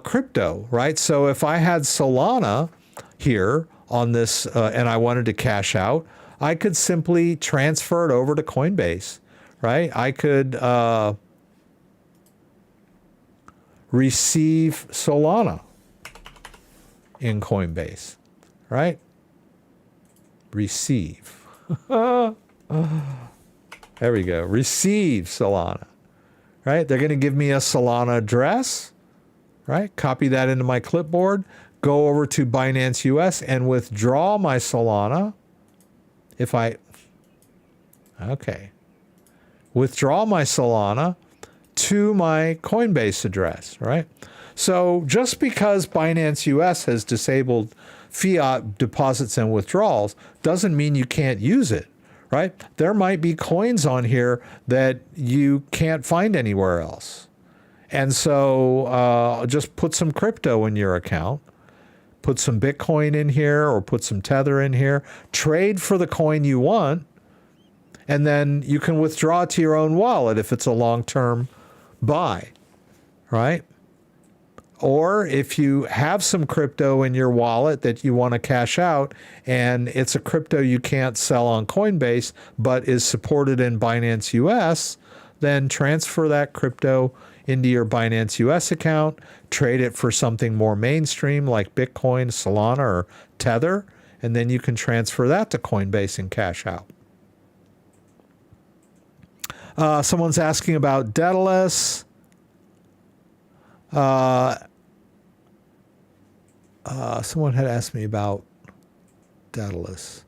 crypto, right? So if I had Solana here on this and I wanted to cash out, I could simply transfer it over to Coinbase, right? I could receive Solana in Coinbase, right? Receive. There we go. Receive Solana, right? They're going to give me a Solana address, right? Copy that into my clipboard, go over to Binance US and withdraw my Solana. Withdraw my Solana to my Coinbase address, right? So just because Binance US has disabled fiat deposits and withdrawals doesn't mean you can't use it, right? There might be coins on here that you can't find anywhere else. And so just put some crypto in your account, put some Bitcoin in here or put some Tether in here, trade for the coin you want, and then you can withdraw it to your own wallet if it's a long-term buy, right? Or if you have some crypto in your wallet that you want to cash out and it's a crypto you can't sell on Coinbase but is supported in Binance US, then transfer that crypto into your Binance US account, trade it for something more mainstream like Bitcoin, Solana, or Tether, and then you can transfer that to Coinbase and cash out. Someone's asking about Daedalus. Someone had asked me about Daedalus.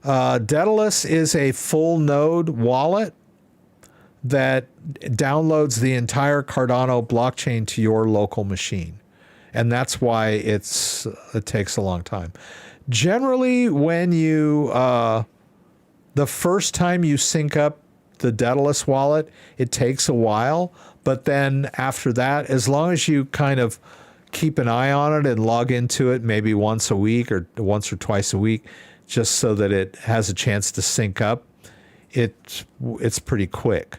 Daedalus is a full node wallet that downloads the entire Cardano blockchain to your local machine. And that's why it takes a long time. Generally, when you, the first time you sync up the Daedalus wallet, it takes a while. But then after that, as long as you kind of keep an eye on it and log into it maybe once a week or once or twice a week, just so that it has a chance to sync up, it's pretty quick.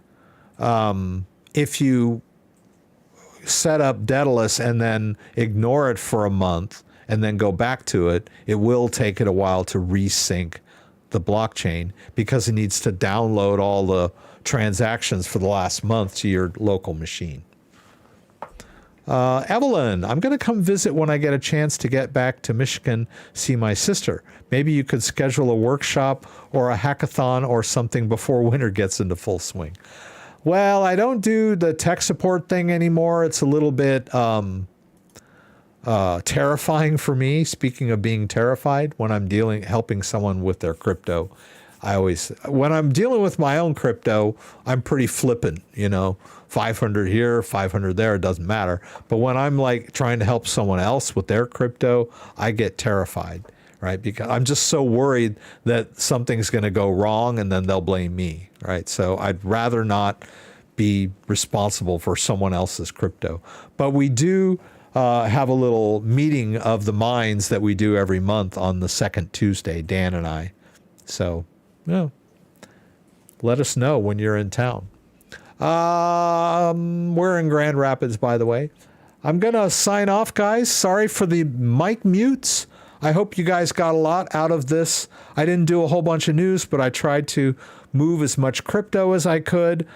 If you set up Daedalus and then ignore it for a month and then go back to it, it will take it a while to resync the blockchain because it needs to download all the transactions for the last month to your local machine. Evelyn, I'm going to come visit when I get a chance to get back to Michigan, see my sister. Maybe you could schedule a workshop or a hackathon or something before winter gets into full swing. Well, I don't do the tech support thing anymore. It's a little bit terrifying for me. Speaking of being terrified, when I'm helping someone with their crypto, when I'm dealing with my own crypto, I'm pretty flippant, 500 here, 500 there, it doesn't matter. But when I'm like trying to help someone else with their crypto, I get terrified, right? Because I'm just so worried that something's going to go wrong and then they'll blame me, right? So I'd rather not be responsible for someone else's crypto. But we do have a little meeting of the minds that we do every month on the second Tuesday, Dan and I. So, yeah, let us know when you're in town. We're in Grand Rapids, by the way. I'm going to sign off, guys. Sorry for the mic mutes. I hope you guys got a lot out of this. I didn't do a whole bunch of news, but I tried to move as much crypto as I could.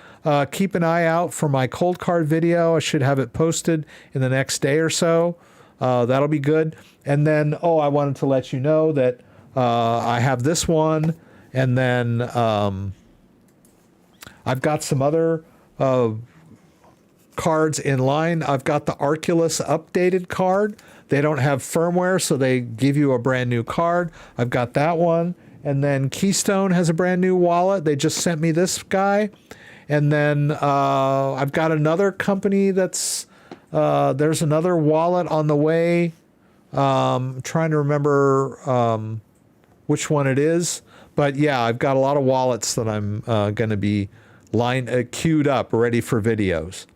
Keep an eye out for my Coldcard video. I should have it posted in the next day or so. That'll be good. And then, I wanted to let you know that I have this one. And then I've got some other cards in line. I've got the Arculus updated card. They don't have firmware, so they give you a brand new card. I've got that one. And then Keystone has a brand new wallet. They just sent me this guy. And then I've got another company that's, there's another wallet on the way. I'm trying to remember which one it is. But yeah, I've got a lot of wallets that I'm going to be queued up, ready for videos.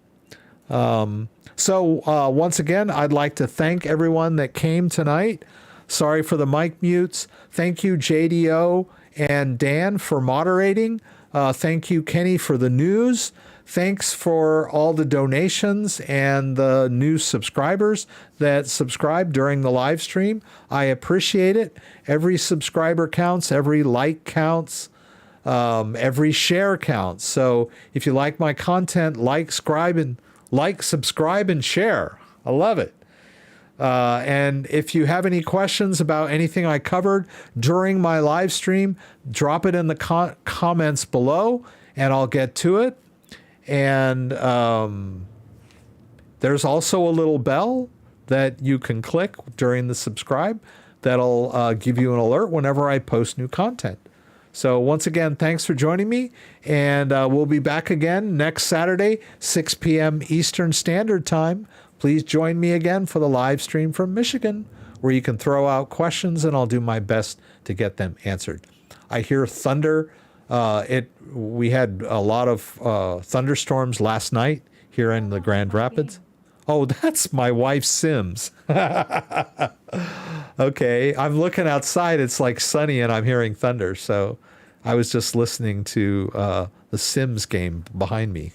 So once again, I'd like to thank everyone that came tonight. Sorry for the mic mutes. Thank you, JDO and Dan, for moderating. Thank you, Kenny, for the news. Thanks for all the donations and the new subscribers that subscribed during the live stream. I appreciate it. Every subscriber counts. Every like counts. Every share counts. So if you like my content, subscribe, and share. I love it. And if you have any questions about anything I covered during my live stream, drop it in the comments below and I'll get to it. And there's also a little bell that you can click during the subscribe that'll give you an alert whenever I post new content. So once again, thanks for joining me, and we'll be back again next Saturday, 6 p.m. Eastern Standard Time. Please join me again for the live stream from Michigan, where you can throw out questions, and I'll do my best to get them answered. I hear thunder. We had a lot of thunderstorms last night here in the Grand Rapids. Oh, that's my wife's Sims. Okay, I'm looking outside. It's like sunny and I'm hearing thunder. So I was just listening to the Sims game behind me.